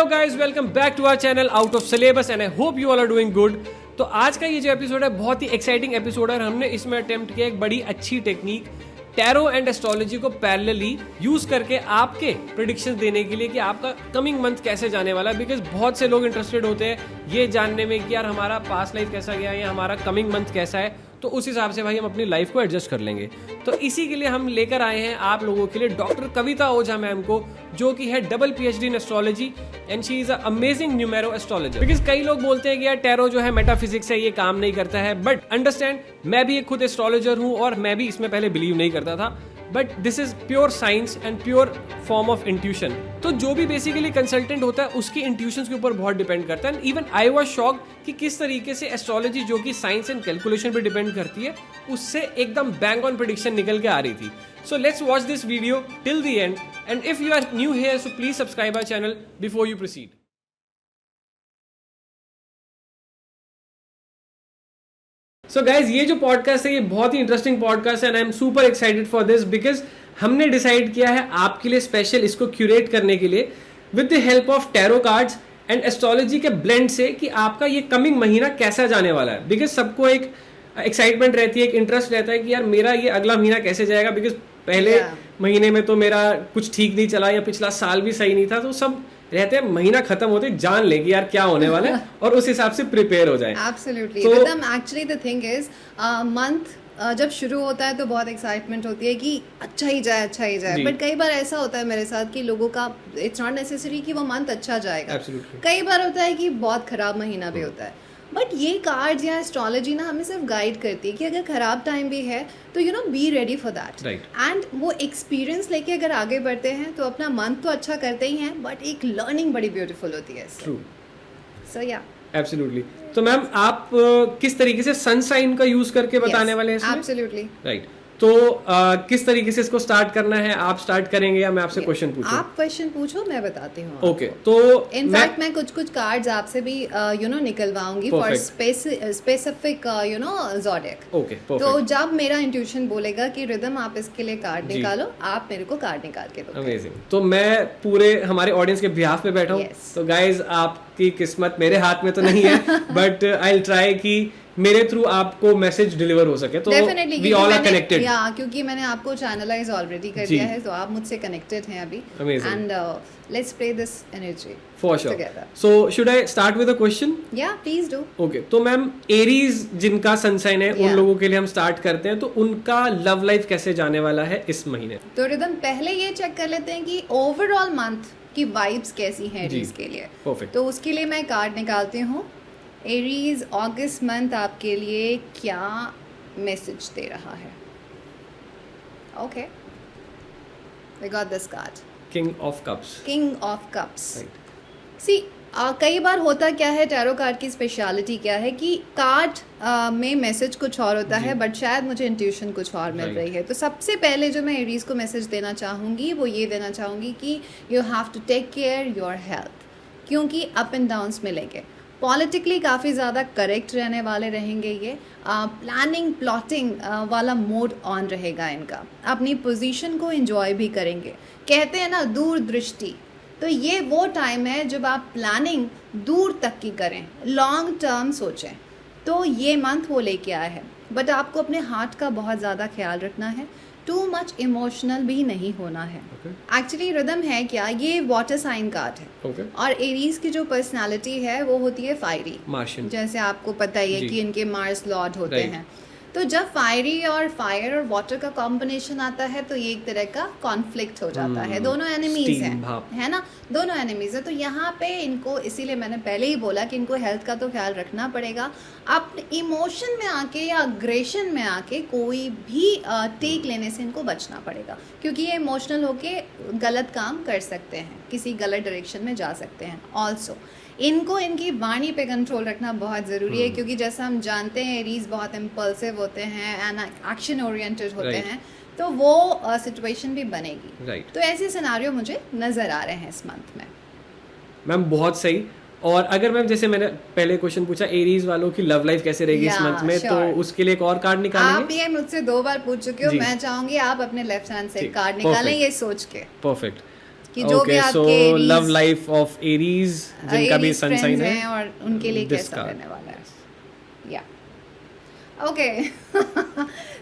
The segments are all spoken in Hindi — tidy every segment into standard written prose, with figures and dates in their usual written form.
Hello guys, welcome back to our channel out of syllabus and I hope you all are doing good. तो आज का ये जो एपिसोड है बहुत ही एक्साइटिंग एपिसोड है और हमने इसमें अटेम्प्ट किया एक बड़ी अच्छी टेक्निक टैरो एंड एस्ट्रोलॉजी को पैरेलली यूज करके आपके प्रेडिक्शंस देने के लिए कि आपका कमिंग मंथ कैसे जाने वाला है। बिकॉज बहुत से लोग इंटरेस्टेड होते हैं ये जानने में कि यार हमारा पास्ट लाइफ कैसा गया या हमारा कमिंग मंथ कैसा है, तो उस हिसाब से भाई हम अपनी लाइफ को एडजस्ट कर लेंगे। तो इसी के लिए हम लेकर आए हैं आप लोगों के लिए डॉक्टर कविता ओझा मैम को, जो कि है double PhD in astrology and she is a amazing numero astrologer. Because कई लोग बोलते हैं कि यार टैरो जो है मेटाफिजिक्स है, ये काम नहीं करता है, बट अंडरस्टैंड मैं भी एक खुद एस्ट्रोलॉजर हूँ और मैं भी इसमें पहले बिलीव नहीं करता था, but this is pure science and pure form of intuition. तो जो भी बेसिकली कंसल्टेंट होता है उसकी इंट्यूशंस के ऊपर बहुत डिपेंड करता है। इवन आई वाज शॉक्ड कि किस तरीके से एस्ट्रोलॉजी जो कि साइंस एंड कैलकुलेशन पे डिपेंड करती है उससे एकदम बैंग ऑन प्रेडिक्शन निकल के आ रही थी। So let's watch this video till the end and if you are new here so please subscribe our channel before you proceed. So guys, ये जो पॉडकास्ट है ये बहुत ही इंटरेस्टिंग पॉडकास्ट है and I am super excited for this because हमने डिसाइड किया है आपके लिए स्पेशल इसको क्यूरेट करने के लिए with the help of tarot cards and astrology के ब्लेंड से कि आपका ये कमिंग महीना कैसा जाने वाला है। बिकॉज सबको एक एक्साइटमेंट रहती है, एक इंटरेस्ट रहता है कि यार मेरा ये अगला महीना कैसे जाएगा। बिकॉज पहले महीने में तो मेरा कुछ ठीक नहीं चला या पिछला साल भी सही नहीं था, तो सब रहते हैं महीना खत्म होते जान ले कि यार क्या होने वाला है और उस हिसाब से प्रिपेयर हो जाए। Absolutely rhythm, actually the thing is month जब शुरू होता है तो बहुत एक्साइटमेंट होती है कि अच्छा ही जाए बट कई बार ऐसा होता है मेरे साथ कि लोगों का इट्स नॉट नेसेसरी कि वो मंथ अच्छा जाएगा। कई बार होता है कि बहुत खराब महीना भी होता है, बट ये कार्ड्स या एस्ट्रोलॉजी ना हमें सिर्फ गाइड करती है कि अगर खराब टाइम भी है तो you know B ready for that and वो एक्सपीरियंस लेके अगर आगे बढ़ते हैं तो अपना मंथ तो अच्छा करते ही हैं, बट एक लर्निंग बड़ी ब्यूटीफुल होती है। ट्रू, सो या एब्सोल्युटली। तो मैम आप किस तरीके से सन साइन का यूज करके बताने वाले हैं इसमें? Absolutely right. तो किस तरीके से इसको स्टार्ट करना है, आप स्टार्ट करेंगे या मैं आपसे क्वेश्चन पूछूं? आप क्वेश्चन पूछो, मैं बताती हूँ। ओके, तो इनफैक्ट मैं कुछ कार्ड्स आपसे भी यू नो निकलवाऊंगी for specific you know zodiac. Okay, तो जब मेरा इंट्यूशन बोलेगा कि रिदम आप इसके लिए कार्ड निकालो, आप मेरे को कार्ड निकाल के दो। अमेजिंग। तो मैं पूरे हमारे ऑडियंस के बिहाफ पे बैठा हूँ। तो गाइज, आपकी किस्मत मेरे हाथ में तो नहीं है बट आई विल ट्राई कि मेरे थ्रू आपको मैसेज डिलीवर हो सके। तो वी ऑल आर कनेक्टेड। या क्योंकि मैंने आपको चैनलाइज ऑलरेडी कर दिया है, तो आप मुझसे कनेक्टेड हैं अभी। And let's play this energy for sure. So should I start with a question? या प्लीज डू। ओके, तो मैम एरीज जिनका सन साइन है उन लोगों के लिए हम स्टार्ट करते हैं। तो उनका लव लाइफ कैसे जाने वाला है इस महीने? तो रिदम पहले ये चेक कर लेते हैं कि ओवरऑल मंथ की वाइब्स कैसी हैं एरीज के लिए। परफेक्ट। तो उसके लिए मैं कार्ड निकालती हूँ। एरीज अगस्त मंथ आपके लिए क्या मैसेज दे रहा है? Okay, we got this card, king of cups. King of cups. See कई बार होता क्या है, टैरो कार्ड की स्पेशलिटी क्या है कि कार्ड में मैसेज कुछ और होता है बट शायद मुझे इंट्यूशन कुछ और मिल रही है। तो सबसे पहले जो मैं एरीज को मैसेज देना चाहूँगी वो ये देना चाहूँगी कि you have to take care your health, क्योंकि अप एंड डाउन्स मिलेंगे। पॉलिटिकली काफ़ी ज़्यादा करेक्ट रहने वाले रहेंगे ये। प्लानिंग प्लॉटिंग वाला मोड ऑन रहेगा इनका। अपनी पोजीशन को एंजॉय भी करेंगे। कहते हैं ना दूरदृष्टि, तो ये वो टाइम है जब आप प्लानिंग दूर तक की करें, लॉन्ग टर्म सोचें। तो ये मंथ वो लेके आया है, बट आपको अपने हार्ट का बहुत ज़्यादा ख्याल रखना है। टू मच इमोशनल भी नहीं होना है। एक्चुअली रिदम है क्या, ये वाटर साइन कार्ड है और एरीज की जो पर्सनालिटी है वो होती है फायरी, जैसे आपको पता ही है कि इनके मार्स लॉर्ड होते हैं। तो जब फायरी और फायर और वाटर का कॉम्बिनेशन आता है तो ये एक तरह का कॉन्फ्लिक्ट हो जाता है। दोनों एनिमीज हैं, है ना, दोनों एनिमीज हैं। तो यहाँ पे इनको, इसीलिए मैंने पहले ही बोला कि इनको हेल्थ का तो ख्याल रखना पड़ेगा। आप इमोशन में आके या अग्रेशन में आके कोई भी टेक लेने से इनको बचना पड़ेगा, क्योंकि ये इमोशनल होके गलत काम कर सकते हैं, किसी गलत डायरेक्शन में जा सकते हैं। ऑल्सो इनको इनकी वाणी पे कंट्रोल रखना बहुत ज़रूरी है, क्योंकि जैसा हम जानते हैं एरीज बहुत इम्पल्सिव होते हैं एंड एक्शन ओरिएंटेड होते हैं, तो वो सिचुएशन भी बनेगी। तो ऐसे सिनारियो मुझे नज़र आ रहे हैं इस मंथ में। मैम बहुत सही। और अगर मैम जैसे मैंने पहले क्वेश्चन पूछा एरीज वालों की लव लाइफ कैसे रहेगी इस मंथ में, तो उसके लिए एक और कार्ड निकालेंगे। आप ये मुझसे 2 बार पूछ चुके हो, मैं चाहूंगी आप अपने लेफ्ट हैंड से कार्ड निकालें ये सोच के। परफेक्ट। कि जो भी आपके Aries, love life of Aries जिनका भी Aries सन साइन friends है हैं और उनके लिए this कैसा card. रहने वाला है या okay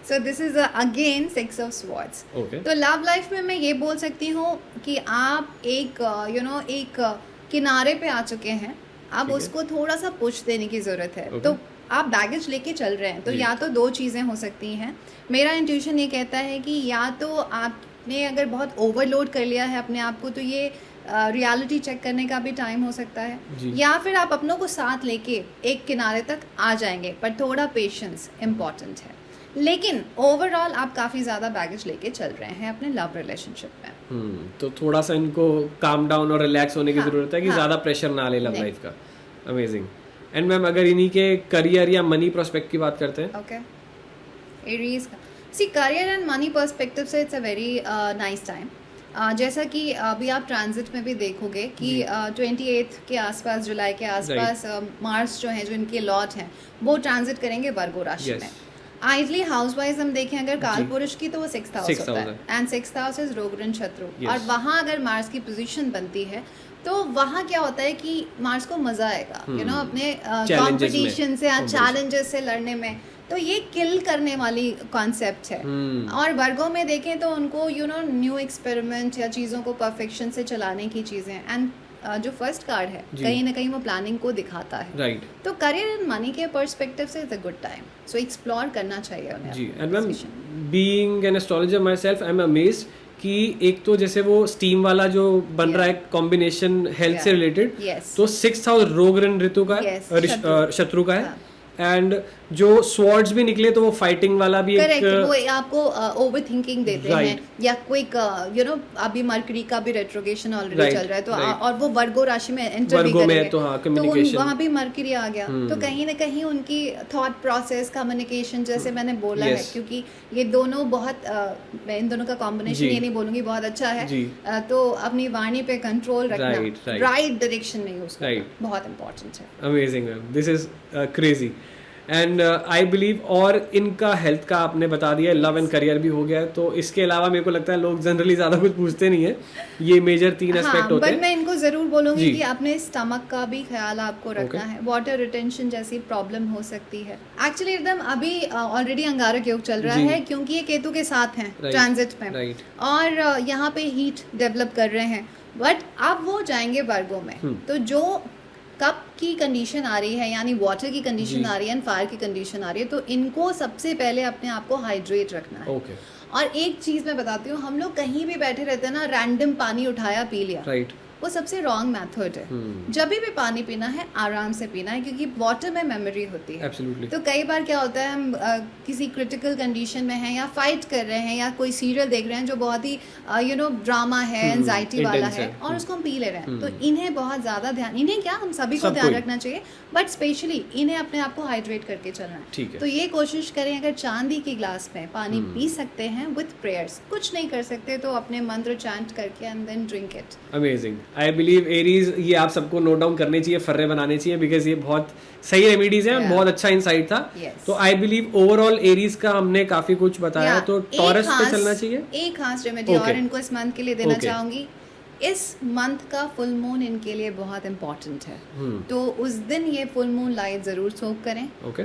so this is again 6 of swords okay तो लव लाइफ में मैं ये बोल सकती हूँ कि आप एक एक किनारे पे आ चुके हैं, अब ठीक है। उसको थोड़ा सा पुश देने की ज़रूरत है। Okay. तो आप बैगेज लेके चल रहे हैं, तो जी। या तो दो चीज़ें हो सकती हैं। मेरा इंट्यूशन ये कहता है कि या तो आपने अगर बहुत ओवरलोड कर लिया है अपने आप को, तो ये रियलिटी चेक करने का भी टाइम हो सकता है, जी। या फिर आप अपनों को साथ लेके एक किनारे तक आ जाएंगे, पर थोड़ा पेशेंस इम्पॉर्टेंट है। लेकिन ओवरऑल आप काफ़ी ज़्यादा बैगेज लेके चल रहे हैं अपने लव रिलेशनशिप में। तो थोड़ा सा इनको काम डाउन और रिलैक्स होने की हाँ, जरूरत है कि हाँ। ज़्यादा प्रेशर ना ले लव नहीं। लाइफ का। अमेजिंग। एंड मैम अगर इन्हीं के करियर या मनी प्रोस्पेक्ट की बात करते हैं, ओके एरीज का सी करियर एंड मनी पर्सपेक्टिव से it's a very nice time. जैसा कि अभी आप ट्रांजिट में भी देखोगे कि 28 के आसपास, जुलाई के आसपास मार्स जो है, जो इनके लॉट हैं, वो ट्रांजिट करेंगे वर्गो राशि Yes. में। आइडली हाउस वाइज हम देखें अगर काल पुरुष की, तो वो 6th हाउस Sixth होता house है, एंड 6th हाउस इज रोगरन शत्रु। Yes. और वहाँ अगर मार्स की पोजीशन बनती है, तो वहाँ क्या होता है कि मार्स को मजा आएगा अपने Challenges में, कंपटीशन से, competition. चैलेंजेस से लड़ने में। तो ये किल करने वाली कॉन्सेप्ट है। और वर्गों में देखें तो उनको न्यू एक्सपेरिमेंट या चीज़ों को परफेक्शन से चलाने की चीज़ें, एंड जो फर्स्ट कार्ड है जी। कहीं ना कहीं वो प्लानिंग को दिखाता है। राइट तो करियर एंड मनी के पर्सपेक्टिव से it's a good time, so explore करना चाहिए उन्हें जी। अपनी and ma'am position। Being an astrologer my self I am amazed कि एक तो जैसे वो स्टीम वाला जो बन रहा है कॉम्बिनेशन हेल्थ से रिलेटेड, Yes. तो 6th हाउस रोगरन ऋतु का है, Yes, शत्रु का है। हाँ। एंड जो स्वॉर्ड्स भी निकले तो वो फाइटिंग वाला भी करेक्ट, एक वो आपको ओवर थिंकिंग देते Right. हैं, या क्विक अभी मर्करी का भी रेट्रोगेशन ऑलरेडी Right, चल रहा है, तो right. और वो वर्गो राशि में एंटर भी वर्गो में करेंगे, तो हाँ, communication. वहाँ भी मर्करी आ गया। तो कहीं ना कहीं उनकी थॉट प्रोसेस, कम्युनिकेशन, जैसे मैंने बोला है, Yes. क्योंकि ये दोनों बहुत मैं इन दोनों का कॉम्बिनेशन जी। ये नहीं बोलूंगी बहुत अच्छा है, जी। तो अपनी वाणी पे कंट्रोल रखना, Right, right. राइट डायरेक्शन में यूज करना Right. बहुत इंपॉर्टेंट है। Amazing ma'am, this is crazy. And I believe, और इनका हेल्थ का आपने बता दिया, लव एंड करियर भी हो गया है, तो इसके अलावा मेरे को लगता है लोग जनरली ज़्यादा कुछ पूछते नहीं है। ये मेजर 3 एस्पेक्ट होते बट हैं। मैं इनको जरूर बोलूंगी जी। कि अपने स्टमक का भी ख्याल आपको रखना है। वाटर रिटेंशन जैसी प्रॉब्लम हो सकती है। एक्चुअली एकदम अभी ऑलरेडी अंगारक योग चल रहा जी। है, क्योंकि ये केतु के साथ हैं Right, ट्रांजिट में, right. और यहाँ पे हीट डेवलप कर रहे हैं, बट अब वो जाएंगे वर्गो में। तो जो कप की कंडीशन आ रही है, यानी वाटर की कंडीशन जी। आ रही है एंड फायर की कंडीशन आ रही है, तो इनको सबसे पहले अपने आप को हाइड्रेट रखना है। ओके, और एक चीज मैं बताती हूँ, हम लोग कहीं भी बैठे रहते हैं ना, रैंडम पानी उठाया पी लिया, राइट। वो सबसे रॉन्ग मेथड है। जब भी पानी पीना है, आराम से पीना है, क्योंकि वाटर में मेमोरी होती है। एब्सोल्युटली। तो कई बार क्या होता है, हम किसी क्रिटिकल कंडीशन में हैं, या फाइट कर रहे हैं, या कोई सीरियल देख रहे हैं जो बहुत ही ड्रामा है, एंजाइटी वाला intense है, है। और उसको हम पी ले रहे हैं। तो इन्हें बहुत ज़्यादा ध्यान, इन्हें क्या, हम सभी को सबको ध्यान ही। रखना चाहिए, बट स्पेशली इन्हें अपने आप को हाइड्रेट करके चलना है। ठीक है। तो ये कोशिश करें, अगर चांदी की ग्लास में पानी पी सकते हैं विथ प्रेयर्स, कुछ नहीं कर सकते तो अपने मंत्र चैंट करके and then drink it. Amazing. I believe Aries, ये आप सबको नोट डाउन करने चाहिए, फर्रे बनाने चाहिए, बिकॉज ये बहुत सही रेमेडीज हैं। Yeah. बहुत अच्छा इंसाइट था। Yes. तो आई बिलीव ओवरऑल एरीज का हमने काफी कुछ बताया, Yeah, तो एक टॉरस पे खास- चलना चाहिए। एक खास रेमेडी Okay. और इनको इस मंथ के लिए देना Okay. चाहूंगी। इस मंथ का फुल मून इनके लिए बहुत इंपॉर्टेंट है, तो उस दिन ये फुल मून लाइट जरूर सोक करें। ओके,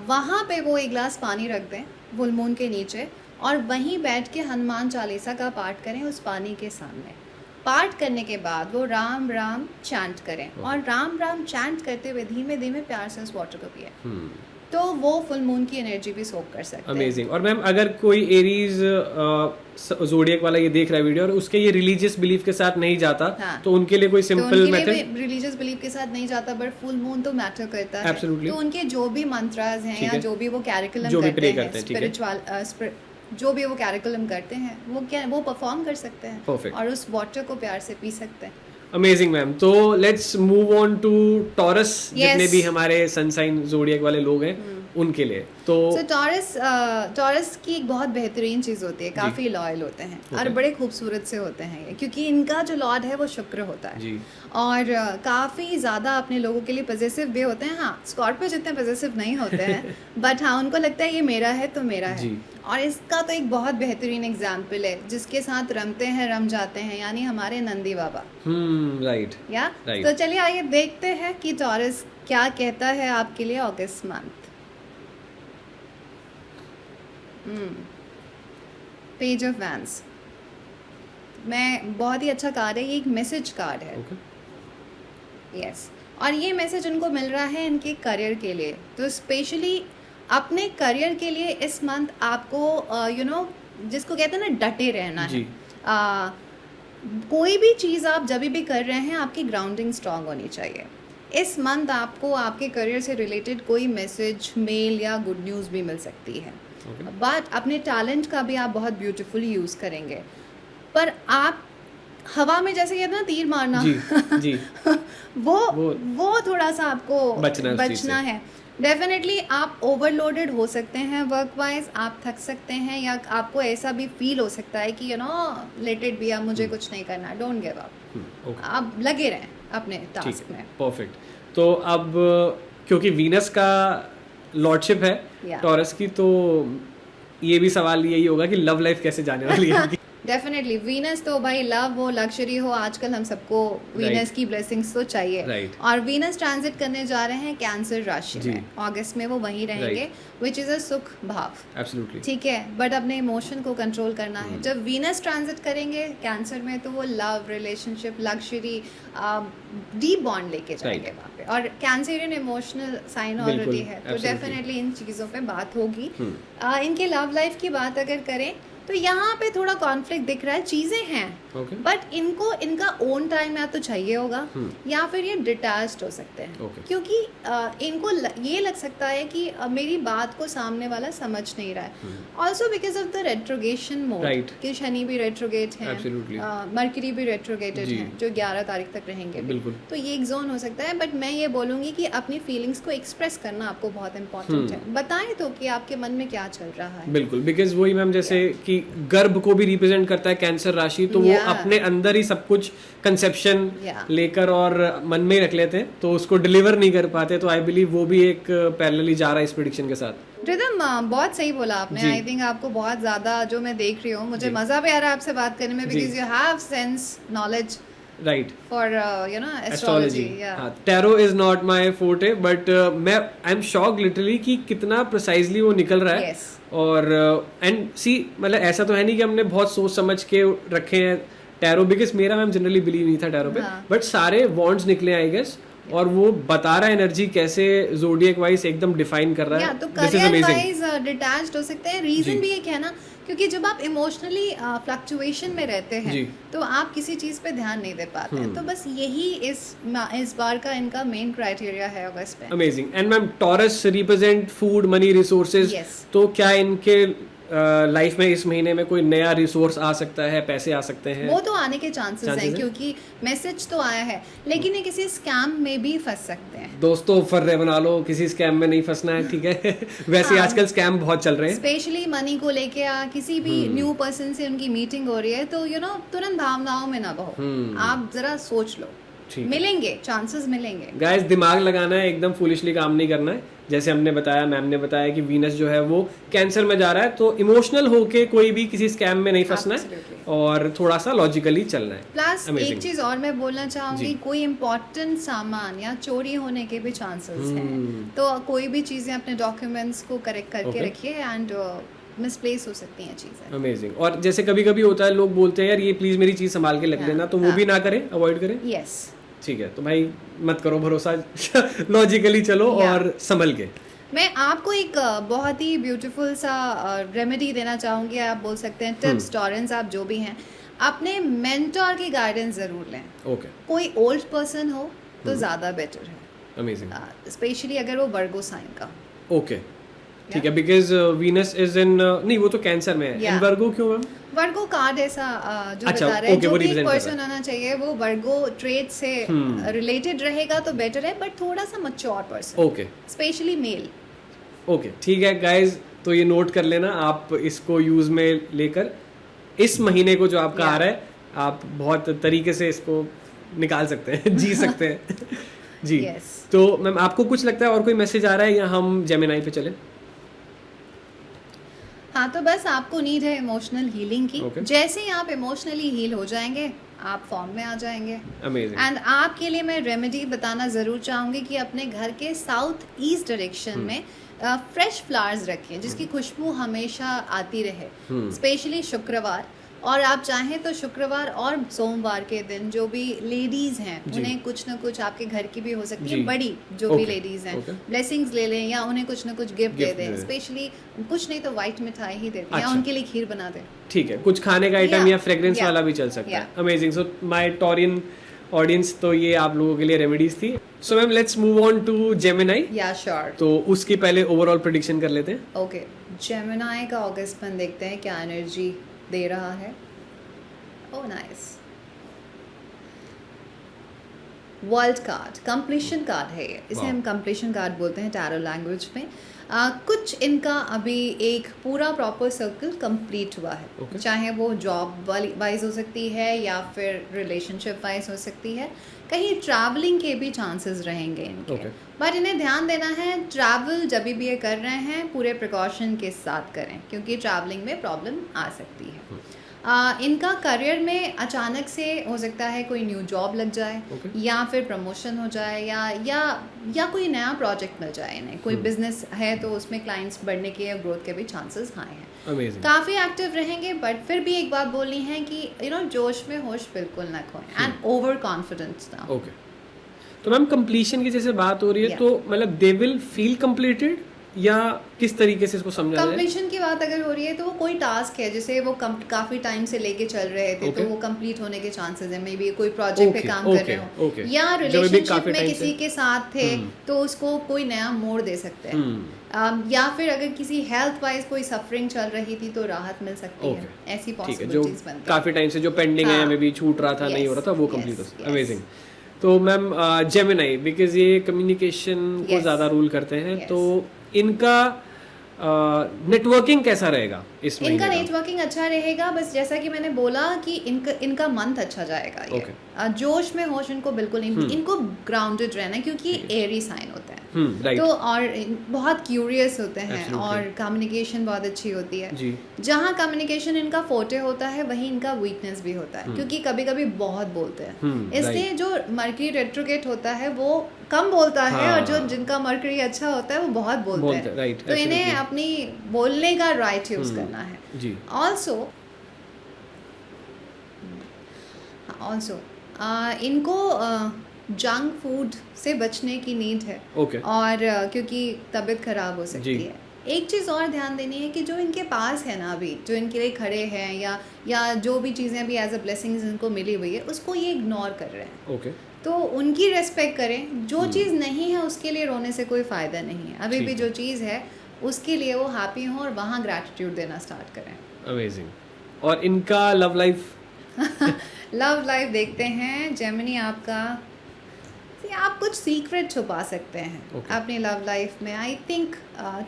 वहाँ पे वो एक गिलास पानी रख दें फुल मून के नीचे, और वहीं बैठ के हनुमान चालीसा का पाठ करें उस पानी के सामने। पाठ करने के बाद वो राम राम चैंट करें, और राम राम चैंट करते हुए धीमे धीमे प्यार से उस वाटर को पिए, तो वो फुल मून की एनर्जी भी सोक कर सकते हैं। अमेजिंग। और मैम अगर कोई एरीज जोडियक वाला ये देख रहा है वीडियो और उसके ये रिलीजियस बिलीफ के साथ नहीं जाता, हाँ। तो उनके लिए कोई तो सिंपल उनके मेथड? लिए रिलीजियस बिलीफ के साथ नहीं जाता, बट फुल मून तो मैटर करता है। Absolutely. तो उनके जो भी मंत्रास हैं, ठीक या है। जो भी वो कैरिकुलम जो भी करते pray हैं, करते हैं, ठीक है। स्पिरिचुअल जो भी वो कैरिकुलम करते हैं, वो परफॉर्म कर सकते हैं। Perfect. और उस वाटर को प्यार से पी सकते हैं। Amazing ma'am. तो let's move on to Taurus. Yes. जितने भी हमारे सन साइन जोडियक वाले लोग हैं, उनके लिए तो टॉरस की एक बहुत बेहतरीन चीज़ होती है, काफ़ी लॉयल होते हैं और बड़े खूबसूरत से होते हैं ये, क्योंकि इनका जो लॉर्ड है वो शुक्र होता है जी। और काफ़ी ज़्यादा अपने लोगों के लिए पॉजिटिव भी होते हैं। हाँ, स्कॉर्पियो जितने पॉजिटिव नहीं होते हैं बट हाँ, उनको लगता है ये मेरा है तो मेरा है। जी। और इसका तो एक बहुत बेहतरीन एग्जाम्पल है, जिसके साथ रमते हैं रम जाते हैं, यानी हमारे नंदी बाबा। राइट। या Right. तो चलिए आइए देखते हैं कि टॉरस क्या कहता है आपके लिए अगस्त मंथ। पेज ऑफ वैंस, मैं बहुत ही अच्छा कार्ड है, ये एक मैसेज कार्ड है। यस, और ये मैसेज उनको मिल रहा है इनके करियर के लिए। तो स्पेशली अपने करियर के लिए इस मंथ आपको जिसको कहते हैं ना, डटे रहना जी। है। कोई भी चीज़ आप जब भी कर रहे हैं, आपकी ग्राउंडिंग स्ट्रांग होनी चाहिए। इस मंथ आपको आपके करियर से रिलेटेड कोई मैसेज, मेल या गुड न्यूज़ भी मिल सकती है। बट अपने टैलेंट का भी आप बहुत ब्यूटीफुली यूज़ करेंगे। पर आप हवा में जैसे कहते हैं ना, तीर मारना, जी। वो थोड़ा सा आपको बचना है। डेफिनेटली आप ओवरलोडेड हो सकते हैं वर्क वाइज, आप थक सकते हैं, या आपको ऐसा भी फील हो सकता है कि लेट इट बी, अब मुझे कुछ नहीं करना, डोंट गिव अप, आप लगे रहें अपने टास्क में। परफेक्ट। तो अब क्योंकि वीनस का लॉर्डशिप है टॉरस की, तो ये भी सवाल यही होगा कि लव लाइफ कैसे जाने वाली है। डेफिनेटली वीनस तो भाई, लव हो लग्जरी हो, आजकल हम सबको वीनस की ब्लेसिंग्स तो चाहिए। और वीनस ट्रांजिट करने जा रहे हैं कैंसर राशि में, अगस्त में वो वहीं रहेंगे, विच इज़ अ सुख भाव। एब्सोल्युटली ठीक है, बट अपने इमोशन को कंट्रोल करना है। जब वीनस ट्रांजिट करेंगे कैंसर में, तो वो love, relationship, luxury, deep bond लेके जाएंगे वहाँ पे। और कैंसरियन इमोशनल साइन ऑलरेडी है, तो डेफिनेटली इन चीज़ों पे बात होगी। इनके लव लाइफ की बात अगर करें तो यहाँ पे थोड़ा कॉन्फ्लिक्ट दिख रहा है, चीज़ें हैं बट इनको इनका ओन टाइम या तो चाहिए होगा या फिर ये डिटैच्ड हो सकते हैं। क्योंकि इनको ये लग सकता है कि मेरी बात को सामने वाला समझ नहीं रहा है। Also because of the retrogression mode, कि शनि भी रेट्रोगेट है, मर्करी भी रेट्रोगेटेड है, जो 11 तारीख तक रहेंगे। तो ये एक जोन हो सकता है। बट मैं ये बोलूँगी कि अपनी फीलिंग्स को एक्सप्रेस करना आपको बहुत इंपॉर्टेंट है। बताएं तो कि आपके मन में क्या चल रहा है। बिल्कुल, बिकॉज वही मैम, जैसे कि गर्भ को भी रिप्रेजेंट करता है कैंसर राशि, तो वो अपने अंदर ही सब कुछ कंसेप्शन लेकर और मन में ही रख लेते हैं, तो उसको डिलीवर नहीं कर पाते। तो आई बिलीव वो भी एक पैरेलली जा रहा है इस प्रेडिक्शन के साथ। रिदम बहुत सही बोला आपने। आई थिंक आपको बहुत ज्यादा, जो मैं देख रही हूँ, मुझे मजा भी आ रहा है आपसे बात करने में, because you have sense, knowledge, right, for astrology. Tarot is not my forte, but मैं आई एम शॉक्ड लिटरली कि कितना प्रिसाइजली वो निकल रहा है। और एंड सी, मतलब ऐसा तो है नहीं कि हमने बहुत सोच समझ के रखे हैं टैरो, बिकॉज मेरा मैम जनरली बिलीव नहीं था टैरो पे, बट सारे वॉन्ड्स निकले आई गेस, और वो बता रहा है एनर्जी कैसे ज़ोडिएक वाइज एकदम डिफाइन कर रहा है। तो करियर वाइज डिटैच्ड हो सकते हैं। रीजन भी एक है ना, क्योंकि जब आप इमोशनली फ्लक्चुएशन में रहते हैं तो आप किसी चीज़ पे ध्यान नहीं दे पाते हैं। तो बस यही इस बार का इनका मेन क्राइटेरिया है अगस्त में। Amazing. And ma'am, taurus represent food, money, resources, तो क्या इनके लाइफ में इस महीने में कोई नया रिसोर्स आ सकता है, पैसे आ सकते हैं? वो तो आने के चांसेस हैं, क्योंकि मैसेज तो आया है, लेकिन ये किसी स्कैम में भी फंस सकते हैं। दोस्तों फर्रे बना लो, किसी स्कैम में नहीं फंसना है, ठीक है। वैसे आजकल स्कैम बहुत चल रहे हैं, स्पेशली मनी को लेके, किसी भी न्यू पर्सन से उनकी मीटिंग हो रही है, तो तुरंत भावनाओं में ना बहो, आप जरा सोच लो, मिलेंगे चांसेस, मिलेंगे। गाइस, दिमाग लगाना है, एकदम फूलिशली काम नहीं करना है। जैसे हमने बताया, मैम ने बताया कि वीनस जो है वो कैंसर में जा रहा है, तो इमोशनल होके कोई भी किसी स्कैम में नहीं फंसना है और थोड़ा सा लॉजिकली चलना है। प्लस एक चीज और मैं बोलना चाहूंगी, कोई इम्पोर्टेंट सामान या चोरी होने के भी चांसेस हैं, तो कोई भी चीजें अपने डॉक्यूमेंट्स को करेक्ट करके रखिए, एंड मिसप्लेस हो सकती हैं चीजें। अमेजिंग। और जैसे कभी कभी होता है, लोग बोलते हैं यार ये प्लीज मेरी चीज संभाल के रख देना, तो वो भी ना करें, अवॉइड करें। यस, ठीक है, तो भाई मत करो भरोसा, लॉजिकली चलो और संभल के। मैं आपको एक बहुत ही ब्यूटीफुल सा रेमेडी देना चाहूँगी, आप बोल सकते हैं टिप्स, टॉरेंस, आप जो भी हैं, अपने मेंटोर की गाइडेंस ज़रूर लें। ओके। कोई ओल्ड पर्सन हो तो ज़्यादा बेटर है। अमेजिंग। स्पेशली अगर वो वर्गो साइन का। ओके, ठीक है, बिकॉज वीनस इज इन, नहीं वो तो कैंसर में है, वर्गो क्यों मैम? वर्गो कार्ड ऐसा जो बता रहा है, जो भी पर्सन होना चाहिए वो वर्गो ट्रेड से रिलेटेड रहेगा तो बेटर है, बट थोड़ा सा mature person. Okay. Specially male. Okay ठीक है गाइज, तो ये नोट कर लेना, आप इसको यूज में लेकर इस महीने को जो आपका आ रहा है आप बहुत तरीके से इसको निकाल सकते हैं, जी सकते हैं जी। Yes. तो मैम आपको कुछ लगता है और कोई मैसेज आ रहा है या हम जेमिनाई पे चले? हाँ, तो बस आपको नीड है इमोशनल हीलिंग की। Okay. जैसे ही आप इमोशनली हील हो जाएंगे आप फॉर्म में आ जाएंगे। अमेजिंग। एंड आपके लिए मैं रेमेडी बताना ज़रूर चाहूँगी कि अपने घर के साउथ ईस्ट डायरेक्शन में फ्रेश फ्लावर्स रखें जिसकी खुशबू हमेशा आती रहे, स्पेशली शुक्रवार। और आप चाहें तो शुक्रवार और सोमवार के दिन जो भी लेडीज हैं उन्हें कुछ ना कुछ, आपके घर की भी हो सकती है, बड़ी जो भी लेडीज हैं, ब्लेसिंग्स ले लें या उन्हें कुछ ना कुछ गिफ्ट दे दें। स्पेशली कुछ नहीं तो वाइट मिठाई ही दे दें या उनके लिए खीर बना दें। ठीक है, कुछ खाने का आइटम या फ्रेग्रेंस वाला भी चल सकता है। Amazing. So my Taurean audience, तो ये आप लोगों के लिए रेमेडीज थी। So ma'am let's move on to Gemini. Yeah sure. तो उसकी पहले ओवरऑल प्रेडिक्शन कर लेते हैं। ओके, जेमिनाई का अगस्त मंथ देखते हैं क्या एनर्जी दे रहा है। Oh nice, world card, completion card है ये, इसे हम कंप्लीशन कार्ड बोलते हैं टैरो लैंग्वेज में। कुछ इनका अभी एक पूरा प्रॉपर सर्कल कंप्लीट हुआ है, चाहे वो जॉब वाइज हो सकती है या फिर रिलेशनशिप वाइज हो सकती है, कहीं ट्रैवलिंग के भी चांसेस रहेंगे इनके। बट इन्हें ध्यान देना है, ट्रैवल जब भी ये कर रहे हैं पूरे प्रिकॉशन के साथ करें क्योंकि ट्रैवलिंग में प्रॉब्लम आ सकती है। इनका करियर में अचानक से हो सकता है कोई न्यू जॉब लग जाए या फिर प्रमोशन हो जाए या कोई नया प्रोजेक्ट मिल जाए इन्हें। कोई बिजनेस है तो उसमें क्लाइंट्स बढ़ने के या ग्रोथ के भी चांसेस हाई हैं। काफ़ी एक्टिव रहेंगे बट फिर भी एक बात बोलनी है कि जोश में होश बिल्कुल ना खोएं एंड ओवर कॉन्फिडेंस ना। ओके, तो मैम कंप्लीशन की जैसे बात हो रही है तो मतलब दे विल फील कंप्लीटेड या किस तरीके से इसको समझा जाए? कंप्लीशन की बात अगर हो रही है तो वो कोई टास्क है जिसे वो काफी टाइम से लेके चल रहे थे तो वो कंप्लीट होने के चांसेस है। मे बी कोई प्रोजेक्ट पे काम कर रहे हो या रिलेशनशिप में किसी के साथ थे तो उसको कोई नया मोड़ दे सकते हैं। या फिर अगर किसी हेल्थ वाइज कोई सफरिंग चल रही थी तो राहत मिल सकती है। ऐसी पॉसिबिलिटीज बनती है। काफी टाइम से जो पेंडिंग है, मे बी छूट रहा था, नहीं हो रहा था, वो कंप्लीट हो सकता है। अमेजिंग। तो मैम जेमिनाई, बिकॉज ये कम्युनिकेशन को ज्यादा रूल करते हैं, तो इनका नेटवर्किंग कैसा रहेगा इस महीने? इनका नेटवर्किंग अच्छा रहेगा, बस जैसा कि मैंने बोला कि इनका मंथ अच्छा जाएगा। ये जोश में होश इनको बिल्कुल नहीं, इनको ग्राउंडेड रहना है क्योंकि एरी साइन होता है तो और बहुत क्यूरियस होते हैं और कम्युनिकेशन बहुत अच्छी होती है। जहाँ कम्युनिकेशन इनका फोर्टे होता है वहीं इनका वीकनेस भी होता है क्योंकि कभी कभी बहुत बोलते हैं। इसलिए जो मर्करी रेट्रोगेट होता है वो कम बोलता है और जो जिनका मर्करी अच्छा होता है वो बहुत बोलते हैं। तो इन्हें अपनी बोलने का राइट यूज करना है। ऑल्सो इनको जंक फूड से बचने की नीड है और क्योंकि तबीयत खराब हो सकती है। एक चीज़ और ध्यान देनी है कि जो इनके पास है ना अभी, जो इनके लिए खड़े हैं या जो भी चीज़ें अभी एज अ ब्लेसिंग्स इनको मिली हुई है उसको ये इग्नोर कर रहे हैं। तो उनकी रेस्पेक्ट करें। जो चीज़ नहीं है उसके लिए रोने से कोई फ़ायदा नहीं है। अभी भी जो चीज़ है उसके लिए वो हैप्पी हों और वहाँ ग्रैटिट्यूड देना स्टार्ट करें। अमेजिंग। और इनका लव लाइफ लव लाइफ देखते हैं जेमिनी आपका। आप कुछ सीक्रेट छुपा सकते हैं अपनी लव लाइफ में। आई थिंक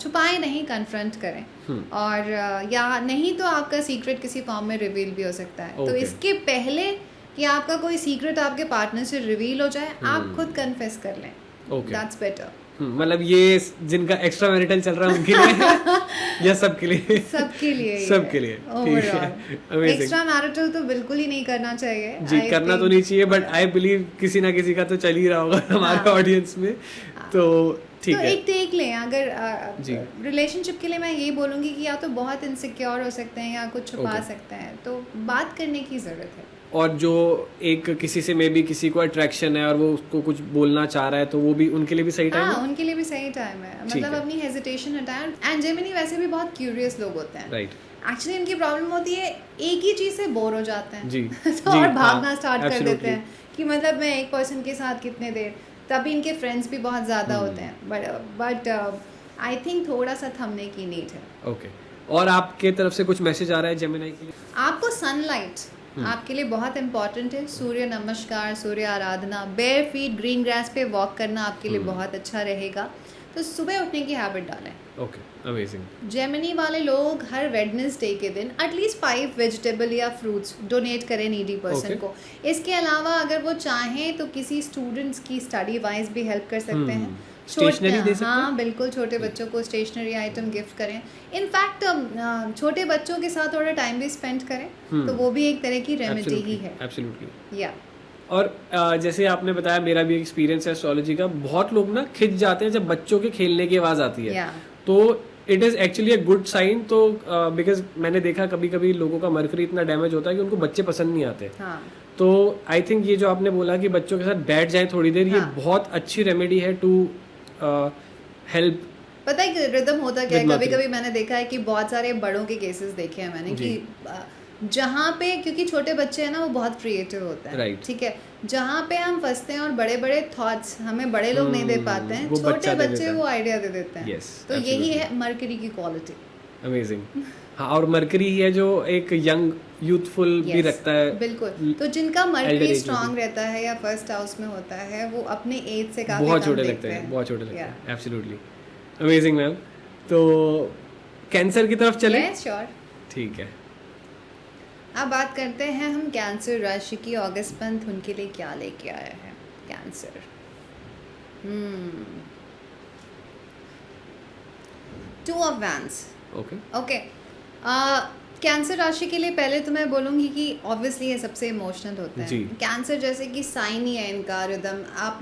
छुपाएं नहीं, कन्फ्रंट करें। और या नहीं तो आपका सीक्रेट किसी फॉर्म में रिवील भी हो सकता है। तो इसके पहले कि आपका कोई सीक्रेट आपके पार्टनर से रिवील हो जाए आप खुद कन्फेस कर लें। That's better. मतलब ये जिनका एक्स्ट्रा मैरिटल चल रहा है उनके लिए या सबके लिए? सबके लिए ठीक है। एक्स्ट्रा मैरिटल तो बिल्कुल ही नहीं करना चाहिए जी। करना तो नहीं चाहिए बट आई बिलीव किसी ना किसी का तो चल ही रहा होगा हमारे ऑडियंस में। तो ठीक है, एक टेक लें। अगर रिलेशनशिप के लिए मैं ये बोलूँगी कि या तो बहुत इनसिक्योर हो सकते हैं या कुछ छुपा सकते हैं, तो बात करने की ज़रूरत है। और जो एक किसी से मे बी किसी को अट्रैक्शन है और वो उसको कुछ बोलना चाह रहा है तो वो भी उनके लिए भी सही टाइम है। उनके लिए भी सही टाइम है। मतलब अपनी हेजिटेशन हटाएं। एंड जेमिनी वैसे भी बहुत क्यूरियस लोग होते हैं। एक्चुअली इनकी प्रॉब्लम होती है एक ही चीज़ से बोर हो जाते हैं तो और भागना स्टार्ट कर देते हैं कि मतलब मैं एक पर्सन के साथ कितने देर। तभी इनके फ्रेंड्स भी बहुत ज़्यादा होते हैं। बट आई थिंक थोड़ा सा थमने की नीड है। ओके। और आपके तरफ से कुछ मैसेज आ रहा है जेमिनी के लिए? आपको सनलाइट आपके लिए बहुत इंपॉर्टेंट है। सूर्य नमस्कार, सूर्य आराधना, बेयर फीट ग्रीन ग्रास पे वॉक करना आपके लिए बहुत अच्छा रहेगा। तो सुबह उठने की हैबिट डालें। Okay, amazing. जेमिनी वाले लोग हर वेडनेसडे के दिन एटलीस्ट 5 वेजिटेबल या फ्रूट्स डोनेट करें नीडी पर्सन Okay. को। इसके अलावा अगर वो चाहें तो किसी स्टूडेंट्स की स्टडी वाइज भी हेल्प कर सकते हैं। Stationery दे सकते हैं? हाँ बिल्कुल, छोटे बच्चों को स्टेशनरी आइटम गिफ्ट करें। इनफैक्ट छोटे बच्चों के साथ थोड़ा टाइम भी स्पेंड करें तो वो भी एक तरह की रेमेडी ही है। एब्सोल्युटली। या और जैसे आपने बताया, मेरा भी एक्सपीरियंस है एस्ट्रोलॉजी का, बहुत लोग ना खिंच जाते हैं जब बच्चों के खेलने की आवाज़ आती है। तो it is actually a good sign. तो बिकॉज मैंने देखा कभी कभी लोगों का मरकरी इतना डैमेज होता है कि उनको बच्चे पसंद नहीं आते। हाँ। तो आई थिंक ये जो आपने बोला कि बच्चों के साथ बैठ जाएं थोड़ी देर, ये बहुत अच्छी रेमेडी है टू हेल्प। पता है कि रिदम होता क्या है, कभी कभी मैंने देखा है कि बहुत सारे बड़ों के केसेस देखे हैं मैंने कि जहाँ पे, क्योंकि छोटे बच्चे हैं ना वो बहुत क्रिएटिव होते हैं, Right. ठीक है, जहाँ पे हम फंसते हैं और बड़े बड़े थॉट्स हमें बड़े लोग नहीं दे पाते हैं, छोटे बच्चे वो आइडिया दे देते हैं। Yes, तो यही है मरकरी की क्वालिटी। अमेजिंग। हाँ, और मरकरी ही है जो एक यंग यूथफुल भी रखता है। बिल्कुल। तो जिनका मरकरी स्ट्रांग रहता है या फर्स्ट हाउस में होता है वो अपने एज से काफी बहुत कम छोटे देखते लगते हैं, हैं। बहुत छोटे लगते हैं। Absolutely amazing ma'am. तो कैंसर की तरफ चले? श्योर। ठीक है। अब बात करते हैं हम कैंसर राशि की। ऑगस्ट पंथ उनके लिए क्या लेके आया है cancer. Two of wands. Okay. Cancer राशि के लिए पहले तो मैं बोलूँगी कि ऑब्वियसली ये सबसे इमोशनल होते हैं। कैंसर जैसे कि साइन ही है इनका रिदम। आप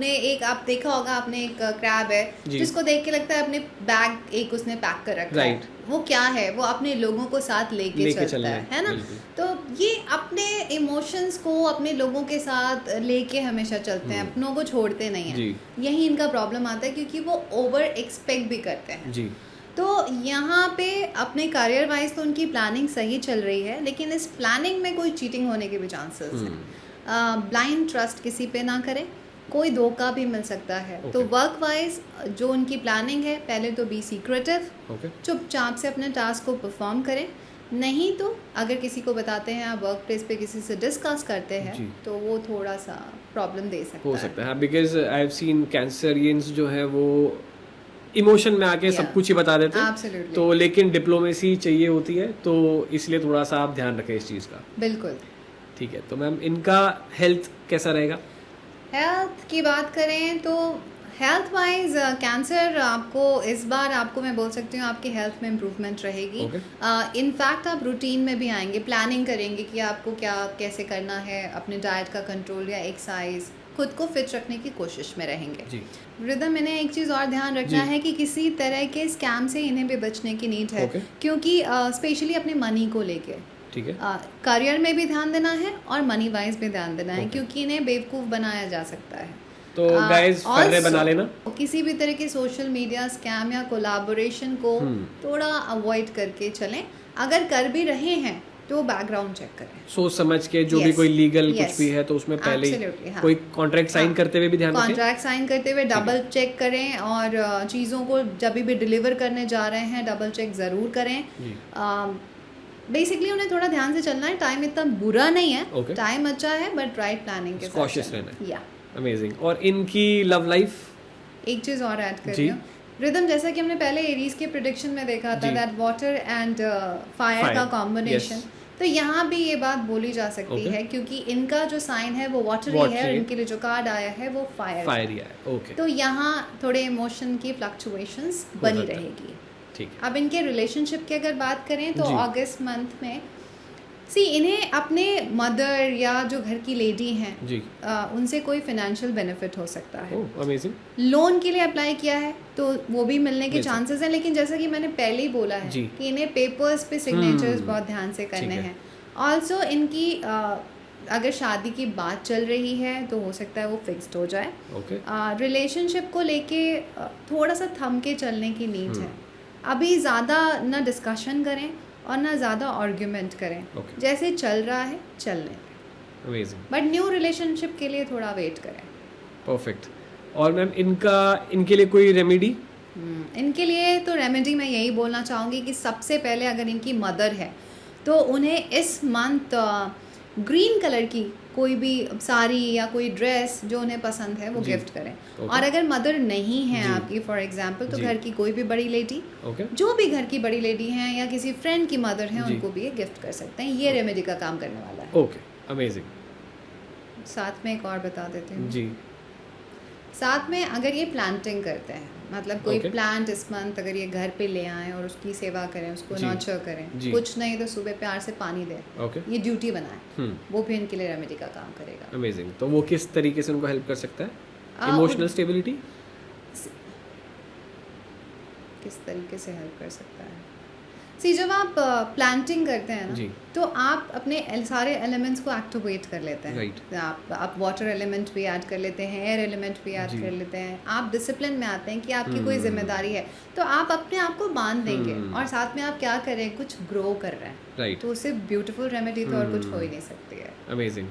देखा होगा, आपने एक क्रैब है जिसको देख के लगता है अपने बैग एक उसने पैक कर रखा है। वो क्या है, वो अपने लोगों को साथ लेके चलता है ना। तो ये अपने इमोशंस को अपने लोगों के साथ लेके हमेशा चलते हैं, अपनों को छोड़ते नहीं हैं। यही इनका प्रॉब्लम आता है क्योंकि वो ओवर एक्सपेक्ट भी करते हैं। तो यहाँ पे अपने करियर वाइज तो उनकी प्लानिंग सही चल रही है, लेकिन इस प्लानिंग में कोई चीटिंग होने के भी चांसेस हैं। ब्लाइंड ट्रस्ट किसी पे ना करें, कोई धोखा भी मिल सकता है। तो वर्क वाइज जो उनकी प्लानिंग है, पहले तो बी सीक्रेटिव, चुपचाप से अपने टास्क को परफॉर्म करें। नहीं तो अगर किसी को बताते हैं, आप वर्क प्लेस पे किसी से डिस्कस करते हैं तो वो थोड़ा सा प्रॉब्लम दे सकता है। बिकॉज आई हैव सीन कैंसरियंस जो है वो इमोशन में आके सब कुछ ही बता देते हैं। तो लेकिन डिप्लोमेसी चाहिए होती है, तो इसलिए थोड़ा सा आप ध्यान रखें इस चीज़ का। बिल्कुल। ठीक है। तो मैम इनका हेल्थ कैसा रहेगा? हेल्थ की बात करें तो हेल्थ वाइज कैंसर आपको इस बार, आपको मैं बोल सकती हूँ, आपकी हेल्थ में इम्प्रूवमेंट रहेगी। इनफैक्ट आप रूटीन में भी आएंगे, प्लानिंग करेंगे कि आपको क्या कैसे करना है, अपने डाइट का कंट्रोल या एक्सरसाइज, खुद को फिट रखने की कोशिश में रहेंगे। रिदम, इन्हें एक चीज़ और ध्यान रखना है कि किसी तरह के स्कैम से इन्हें भी बचने की नीड है। क्योंकि स्पेशली अपने मनी को लेके, ठीक है, करियर में भी ध्यान देना है और मनी वाइज भी ध्यान देना है, क्योंकि इन्हें बेवकूफ़ बनाया जा सकता है। तो गाइस फर्रे बना लेना। किसी भी तरह के सोशल मीडिया स्कैम या कोलैबोरेशन को थोड़ा अवॉइड करके चलें। अगर कर भी रहे हैं तो बैकग्राउंड चेक करें, सोच समझ के। जो भी कोई लीगल कुछ भी है तो उसमें पहले कोई कॉन्ट्रैक्ट साइन करते हुए भी ध्यान रखें। कॉन्ट्रैक्ट साइन करते हुए डबल चेक करें, और चीज़ों को जब भी डिलीवर करने जा रहे हैं डबल चेक ज़रूर करें। बेसिकली उन्हें थोड़ा ध्यान से चलना है। टाइम इतना बुरा नहीं है, टाइम अच्छा है, बट राइट प्लानिंग के साथ कॉशियस रहना है। अमेजिंग। और इनकी लव लाइफ? एक चीज़ और ऐड कर रही हूँ रिदम, जैसा कि हमने पहले एरीज के प्रेडिक्शन में देखा था दैट वाटर एंड फायर का कॉम्बिनेशन, तो यहाँ भी ये बात बोली जा सकती है क्योंकि इनका जो साइन है वो वाटरी है और इनके लिए जो कार्ड आया है वो फायर है। तो यहाँ थोड़े इमोशन की फ्लक्चुएशंस बनी रहेगी। ठीक। अब इनके रिलेशनशिप की अगर बात करें तो अगस्त मंथ में इन्हें अपने मदर या जो घर की लेडी हैं उनसे कोई फाइनेंशियल बेनिफिट हो सकता है। अमेजिंग। लोन के लिए अप्लाई किया है तो वो भी मिलने के चांसेस हैं, लेकिन जैसा कि मैंने पहले ही बोला है कि इन्हें पेपर्स पे सिग्नेचर्स बहुत ध्यान से करने हैं। ऑल्सो इनकी अगर शादी की बात चल रही है तो हो सकता है वो फिक्स्ड हो जाए। रिलेशनशिप को लेके थोड़ा सा थम के चलने की नीड है। अभी ज़्यादा ना डिस्कशन करें और ना ज़्यादा आर्ग्यूमेंट करें। जैसे चल रहा है चलने। अमेजिंग। बट न्यू रिलेशनशिप के लिए थोड़ा वेट करें। परफेक्ट। और मैम इनके लिए कोई रेमेडी? इनके लिए तो रेमेडी मैं यही बोलना चाहूँगी कि सबसे पहले अगर इनकी मदर है तो उन्हें इस मंथ ग्रीन कलर की कोई भी साड़ी या कोई ड्रेस जो उन्हें पसंद है वो जी। गिफ्ट करें। Okay. और अगर मदर नहीं है जी। आपकी फॉर एग्जांपल, तो जी। घर की कोई भी बड़ी लेडी, ओके जो भी घर की बड़ी लेडी हैं या किसी फ्रेंड की मदर हैं, जी। उनको भी ये गिफ्ट कर सकते हैं। ये रेमेडी का काम करने वाला है। Okay amazing. साथ में एक और बता देती हूँ। जी साथ में अगर ये प्लांटिंग करते हैं, मतलब कोई Okay. प्लांट इस मंथ अगर ये घर पे ले आएं और उसकी सेवा करें, उसको जी। नर्चर करें, जी। कुछ नहीं तो सुबह प्यार से पानी दें, ओके ये ड्यूटी बनाएं, वो भी इनके लिए रेमेडी का काम करेगा। अमेजिंग। तो वो किस तरीके से उनको हेल्प कर सकता है? आ, इमोशनल स्टेबिलिटी? किस तरीके से हेल्प कर सकता है? सी, जब आप प्लांटिंग करते हैं जी। ना, तो आप अपने सारे एलिमेंट्स को एक्टिवेट कर लेते हैं। Right. आप वाटर एलिमेंट भी ऐड कर लेते हैं, एयर एलिमेंट भी ऐड जी। कर लेते हैं। आप डिसिप्लिन में आते हैं कि आपकी कोई जिम्मेदारी है, तो आप अपने आप को बांध देंगे। और साथ में आप क्या कर रहे हैं, कुछ ग्रो कर रहे हैं। राइट तो उससे ब्यूटीफुल रेमेडी तो और कुछ हो ही नहीं सकती है। अमेजिंग।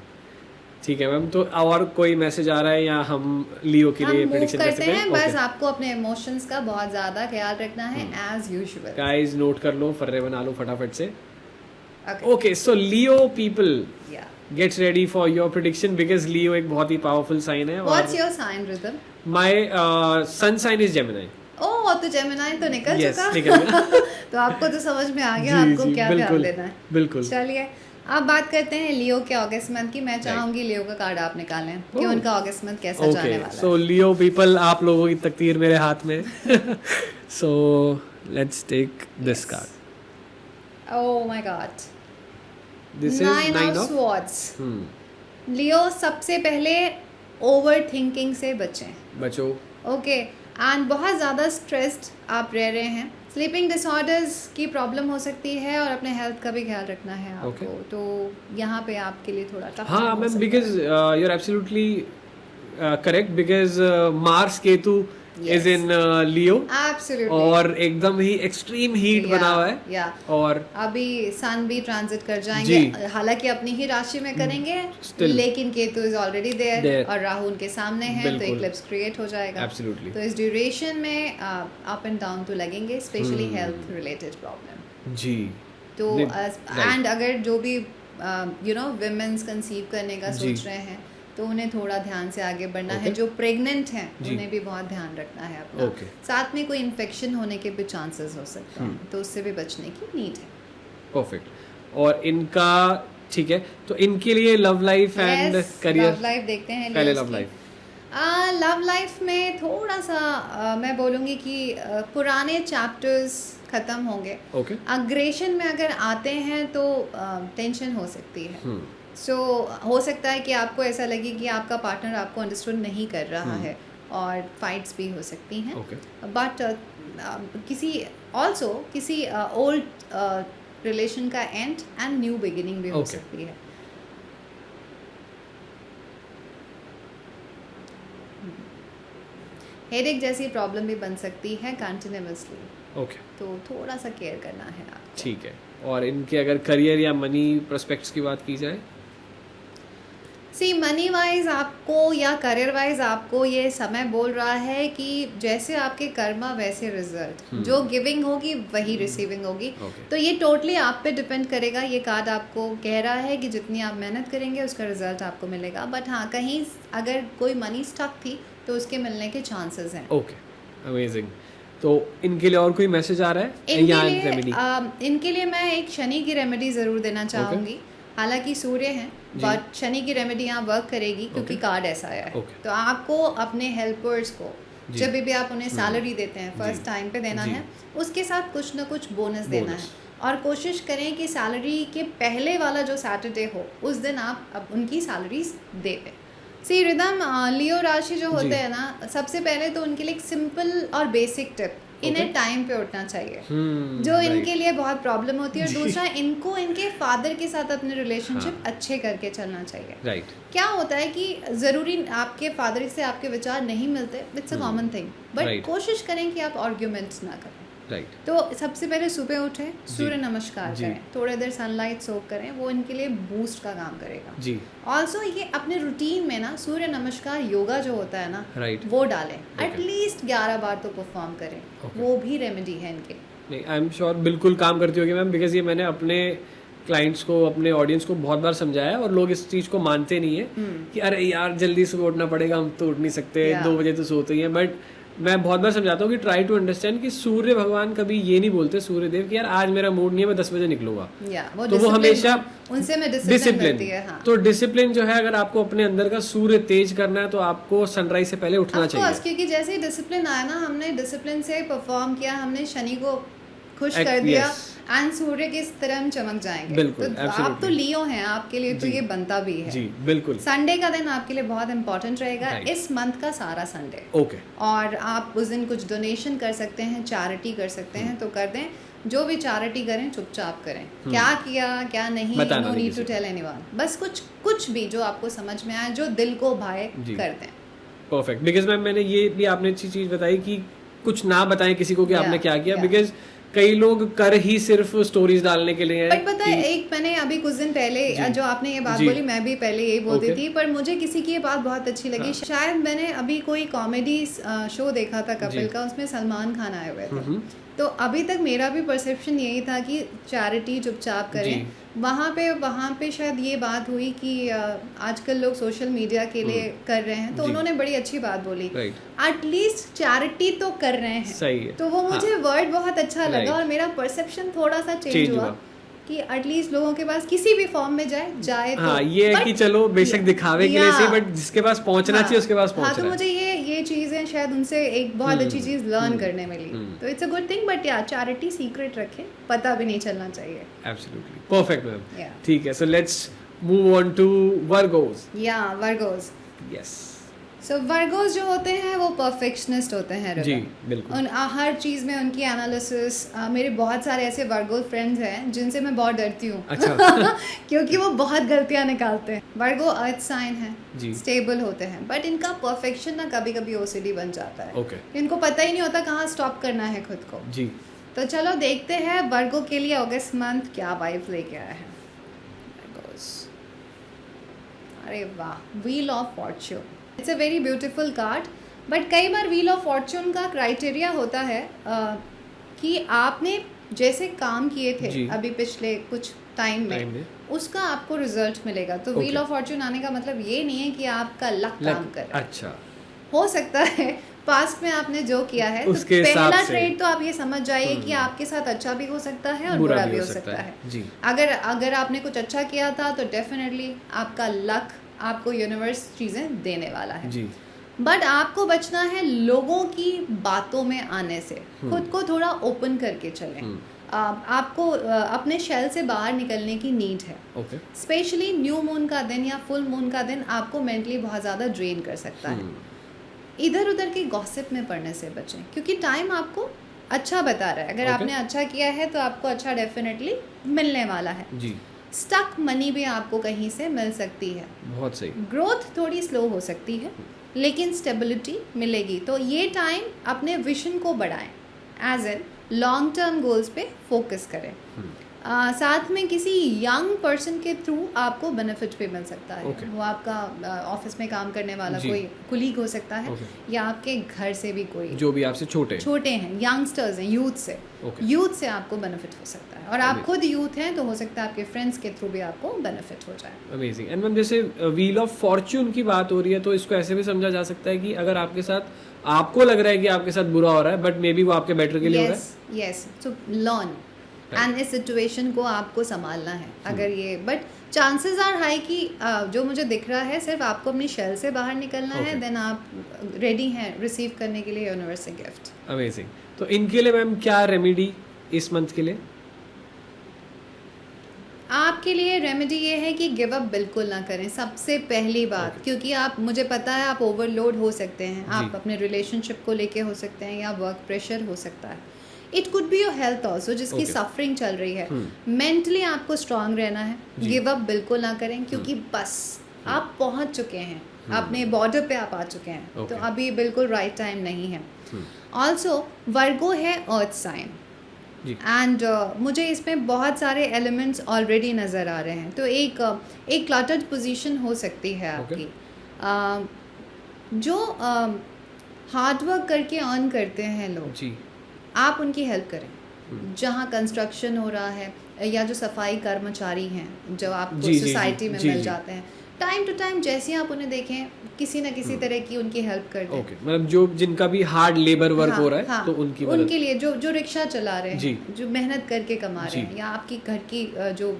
ठीक है मैम, तो और कोई मैसेज आ रहा है या हम लियो के हम लिए मूव प्रेडिक्शन कर करते सकते हैं। हैं? बस आपको अपने इमोशंस का बहुत ज़्यादा ख्याल रखना है एज यूजुअल। गाइस नोट कर लो, फर्रे बना लो फटाफट से। Okay okay so Leo people या gets ready for your prediction because Leo एक बहुत ही पावरफुल साइन है। What's your sign Ridham? My sun sign is Gemini. Oh, तो जेमिनी तो निकल Yes, चुका। निकल गया। तो आपको तो समझ में आ गया जी, आपको जी, क्या बिल्कुल, ध्यान देना है। बिल्कुल। चलिए अब बात करते हैं लियो के अगस्त मंथ की। मैं चाहूंगी लियो का कार्ड आप निकालें कि Oh. उनका अगस्त मंथ कैसा जाने ओके वाला सो लियो पीपल, आप लोगों की तकदीर मेरे हाथ में। So let's take this card. है। Oh my God, this is nine nine of of swords. Leo, सबसे पहले ओवर थिंकिंग से बचें। बचो। ओके एंड बहुत ज़्यादा स्ट्रेस्ड आप रह रहे हैं। स्लीपिंग डिसऑर्डर्स की प्रॉब्लम हो सकती है और अपने हेल्थ का भी ख्याल रखना है आपको। Okay. तो यहाँ पे आपके लिए थोड़ा टफ हाँ ma'am, because you are absolutely correct because Mars Ketu is in Leo absolutely. और एकदम ही एक्सट्रीम हीट बना हुआ है। या और अभी सन भी ट्रांजिट कर जाएंगे, जी। हालांकि अपनी ही राशि में करेंगे, Still. लेकिन Ketu is already there There. और राहु उनके सामने है, तो बिल्कुल। इक्लिप्स क्रिएट हो जाएगा। एब्सोल्युटली तो इस ड्यूरेशन में अप एंड डाउन तो लगेंगे, स्पेशली हेल्थ रिलेटेड प्रॉब्लम। जी तो नहीं, एंड अगर जो भी विमेंस कंसीव करने का जी। सोच रहे हैं, तो उन्हें थोड़ा ध्यान से आगे बढ़ना है। Okay. जो प्रेग्नेंट हैं जी। उन्हें भी बहुत ध्यान रखना है अपना। Okay. साथ में कोई इन्फेक्शन होने के भी चांसेस हो सकते हैं, तो उससे भी बचने की नीड है। परफेक्ट। और इनका ठीक है, तो इनके लिए love life and career. Love life देखते हैं पहले Leos लव की। लाइफ। लव लाइफ में थोड़ा सा मैं बोलूँगी कि पुराने चैप्टर्स ख़त्म होंगे। ओके अग्रेशन में अगर आते हैं तो टेंशन हो सकती है। सो हो सकता है कि आपको ऐसा लगे कि आपका पार्टनर आपको अंडरस्टूड नहीं कर रहा है और फाइट्स भी हो सकती हैं। ओके बट किसी ओल्ड रिलेशन का एंड एंड न्यू बिगिनिंग भी हो Okay. सकती है। हेडेक जैसी प्रॉब्लम भी बन सकती है कंटिन्यूअसली, ओके तो थोड़ा सा केयर करना है आपको। ठीक है। और इनके अगर करियर या मनी प्रोस्पेक्ट्स की बात की जाए? सी, मनी वाइज आपको या करियर वाइज आपको ये समय बोल रहा है कि जैसे आपके कर्मा वैसे रिजल्ट, जो गिविंग होगी वही रिसीविंग होगी। Okay. तो ये टोटली आप पे डिपेंड करेगा। ये कार्ड आपको कह रहा है कि जितनी आप मेहनत करेंगे उसका रिजल्ट आपको मिलेगा। बट हाँ, कहीं अगर कोई मनी स्टक थी तो उसके मिलने के चांसेस हैं। Okay amazing. तो इनके लिए और कोई मैसेज आ रहा है? इनके लिए मैं एक शनि की रेमेडी ज़रूर देना चाहूँगी। हालांकि सूर्य हैं, बट शनि की रेमेडी यहाँ वर्क करेगी क्योंकि कार्ड ऐसा आया है। Okay. तो आपको अपने हेल्पर्स को जी। जब भी आप उन्हें सैलरी देते हैं फर्स्ट जी। टाइम पे देना जी। है, उसके साथ कुछ ना कुछ बोनस देना Bonus. है। और कोशिश करें कि सैलरी के पहले वाला जो सैटरडे हो उस दिन आप अब उनकी सैलरीज दे दें। सी रिदम, लियो राशि जो होते हैं ना, सबसे पहले तो उनके लिए एक सिंपल और बेसिक टिप, इन्हें टाइम पे उठना चाहिए, जो इनके लिए बहुत प्रॉब्लम होती है। और दूसरा, इनको इनके फादर के साथ अपने रिलेशनशिप अच्छे करके चलना चाहिए। राइट। क्या होता है कि ज़रूरी आपके फादर से आपके विचार नहीं मिलते, it's a common thing, but Right. कोशिश करें कि आप आर्ग्यूमेंट्स ना करें। राइट। तो सबसे पहले सुबह उठें, सूर्य नमस्कार जी। करें, थोड़े देर सनलाइट सोक करें, वो इनके लिए बूस्ट का काम करेगा। जी ऑल्सो ये अपने रूटीन में ना सूर्य नमस्कार योगा जो होता है ना, राइट। वो डालें। Okay. एटलीस्ट 11 बार तो परफॉर्म करें। Okay. वो भी रेमेडी है इनके। नहीं, आई एम श्योर बिल्कुल काम करती होगी मैम, बिकॉज ये मैंने अपने क्लाइंट्स को, अपने ऑडियंस को बहुत बार समझाया और लोग इस चीज़ को मानते नहीं है कि अरे यार जल्दी सुबह उठना पड़ेगा, हम तो उठ नहीं सकते, 2 बजे तो सोते ही हैं। बट मैं बहुत बार समझाता हूँ कि ट्राई टू अंडरस्टैंड कि सूर्य भगवान कभी ये नहीं बोलते, सूर्य देव, कि यार आज मेरा मूड नहीं है, मैं 10 बजे निकलूंगा। तो वो हमेशा उनसे में डिसिप्लिन हाँ। तो डिसिप्लिन जो है, अगर आपको अपने अंदर का सूर्य तेज करना है तो आपको सनराइज से पहले उठना चाहिए। क्योंकि जैसे ही डिसिप्लिन आया ना, हमने डिसिप्लिन से परफॉर्म किया, हमने शनि को खुश कर दिया एंड सूर्य की तरह हम चमक जाएंगे। बिल्कुल, तो आप तो लियो हैं, आपके लिए तो ये बनता भी है। जी बिल्कुल। संडे का दिन आपके लिए बहुत इंपॉर्टेंट रहेगा, इस मंथ का सारा संडे। ओके। और आप उस दिन कुछ डोनेशन कर सकते हैं, चैरिटी कर सकते हैं तो कर दें। जो भी चैरिटी करें चुपचाप करें, क्या किया क्या नहीं, no need to tell anyone. बस कुछ भी जो आपको समझ में आए, जो दिल को भाए, कर दें। परफेक्ट। बिकॉज मैम मैंने ये भी आपने अच्छी चीज बताई कि कुछ ना बताएं किसी को कि आपने क्या किया, बिकॉज कई लोग कर ही सिर्फ स्टोरीज डालने के लिए। बट पता है, एक मैंने अभी कुछ दिन पहले जो आपने ये बात बोली, मैं भी पहले यही बोलती थी, पर मुझे किसी की ये बात बहुत अच्छी लगी। शायद मैंने अभी कोई कॉमेडी शो देखा था कपिल का, उसमें सलमान खान आए हुए थे। तो अभी तक मेरा भी परसेप्शन यही था कि चैरिटी चुपचाप करें। वहाँ पे शायद ये बात हुई कि आजकल लोग सोशल मीडिया के लिए कर रहे हैं, तो उन्होंने बड़ी अच्छी बात बोली, एटलीस्ट चैरिटी तो कर रहे हैं। सही है। तो वो मुझे वर्ड बहुत अच्छा लगा और मेरा परसेप्शन थोड़ा सा चेंज हुआ कि एटलीस्ट लोगों के पास किसी भी फॉर्म में जाए तो हाँ, ये है कि चलो बेशक दिखावे के लिए सही, बट जिसके पास पहुंचना चाहिए उसके पास पहुंचना। तो मुझे ये चीजें शायद उनसे एक बहुत अच्छी चीज लर्न करने मिली। तो it's a good thing, but yeah charity secret रखें, पता भी नहीं चलना चाहिए। Absolutely perfect ma'am. ठीक है, so let's move on to Virgos. Virgos. Yes. So Virgos जो होते हैं वो परफेक्शनिस्ट होते हैं। जी बिल्कुल। हर चीज़ में उनकी एनालिसिस। मेरे बहुत सारे ऐसे वर्गो फ्रेंड्स हैं जिनसे मैं बहुत डरती हूँ। अच्छा। क्योंकि वो बहुत गलतियाँ निकालते हैं। वर्गो अर्थ साइन है, स्टेबल होते हैं, बट इनका परफेक्शन ना कभी कभी ओसीडी बन जाता है। इनको पता ही नहीं होता कहाँ स्टॉप करना है खुद को। जी। तो चलो देखते हैं वर्गो के लिए अगस्त मंथ क्या वाइब लेके आया है। अरे वाह, wheel of Fortune. It's a very beautiful card, but कई बार व्हील ऑफ फॉर्च्यून का क्राइटेरिया होता है कि आपने जैसे काम किए थे अभी पिछले कुछ टाइम में उसका आपको रिजल्ट मिलेगा। तो व्हील ऑफ फॉर्च्यून आने का मतलब ये नहीं है कि आपका लक काम कर रहा है। अच्छा, हो सकता है पास्ट में आपने जो किया है, तो पहला ट्रेड तो आप ये समझ जाइए कि आपके साथ अच्छा भी हो सकता है और बुरा भी हो सकता है। जी। अगर आपने कुछ अच्छा किया था तो डेफिनेटली आपका लक, आपको यूनिवर्स चीज़ें देने वाला है। जी। बट आपको बचना है लोगों की बातों में आने से। खुद को थोड़ा ओपन करके चलें। आपको अपने शेल से बाहर निकलने की नीड है। स्पेशली न्यू मून का दिन या फुल मून का दिन आपको मेंटली बहुत ज़्यादा ड्रेन कर सकता है। इधर उधर के गॉसिप में पड़ने से बचें, क्योंकि टाइम आपको अच्छा बता रहा है। अगर आपने अच्छा किया है तो आपको अच्छा डेफिनेटली मिलने वाला है। जी। स्टक मनी भी आपको कहीं से मिल सकती है। बहुत सही। ग्रोथ थोड़ी स्लो हो सकती है, लेकिन स्टेबिलिटी मिलेगी। तो ये टाइम अपने विजन को बढ़ाएं, as an long term goals पे फोकस करें। साथ में किसी यंग पर्सन के थ्रू आपको बेनिफिट भी मिल सकता है। वो आपका ऑफिस में काम करने वाला कोई कुलीग हो सकता है, या आपके घर से भी कोई जो भी आपसे छोटे हैं, यंगस्टर्स हैं, यूथ से आपको बेनिफिट हो सकता है। और आप खुद यूथ हैं तो हो सकता है आपके फ्रेंड्स के थ्रू भी आपको बेनिफिट हो जाए। अमेजिंग। एंड मैम, जैसे व्हील ऑफ फॉर्च्यून की बात हो रही है, तो इसको ऐसे भी समझा जा सकता है कि अगर आपके साथ आपको लग रहा है कि आपके साथ बुरा हो रहा है, बट मे बी वो आपके बेटर के लिए हो रहा है। यस, सो लर्न एंड इस सिचुएशन को आपको संभालना है। अगर ये, बट चांसेस आर हाई कि जो मुझे दिख रहा है सिर्फ आपको अपनी शेल से बाहर निकलना है, देन आप रेडी हैं रिसीव करने के लिए यूनिवर्स से गिफ्ट। अमेजिंग। तो इनके लिए मैम क्या रेमेडी इस मंथ के लिए? आपके लिए रेमेडी ये है कि गिव अप बिल्कुल ना करें, सबसे पहली बात। क्योंकि आप, मुझे पता है आप ओवरलोड हो सकते हैं, आप अपने रिलेशनशिप को लेके हो सकते हैं, या वर्क प्रेशर हो सकता है। It could be your health also, जिसकी सफरिंग चल रही है। मेंटली आपको स्ट्रांग रहना है, गिव अप बिल्कुल ना करें, क्योंकि बस आप पहुंच चुके हैं, अपने बॉर्डर पे आप आ चुके हैं। तो अभी बिल्कुल राइट टाइम नहीं है। ऑल्सो वर्गो है अर्थ साइन, एंड मुझे इसमें बहुत सारे एलिमेंट्स ऑलरेडी नज़र आ रहे हैं। तो एक क्लटर्ड पोजीशन हो सकती है आपकी। जो हार्ड वर्क करके अर्न करते हैं लोग, आप उनकी हेल्प करें। जहाँ कंस्ट्रक्शन हो रहा है या जो सफाई कर्मचारी हैं जो आपको जी, जी, सोसाइटी जी, में जी, मिल जी। जाते हैं, टाइम टू टाइम जैसे ही आप उन्हें देखें किसी न किसी तरह की उनकी हेल्प कर दें। ओके, मतलब जो जिनका भी हार्ड लेबर वर्क हाँ, हो रहा है हाँ, तो उनकी मदद। उनके लिए जो जो रिक्शा चला रहे जी। हैं, जो मेहनत करके कमा रहे जी। हैं, या आपकी घर की जो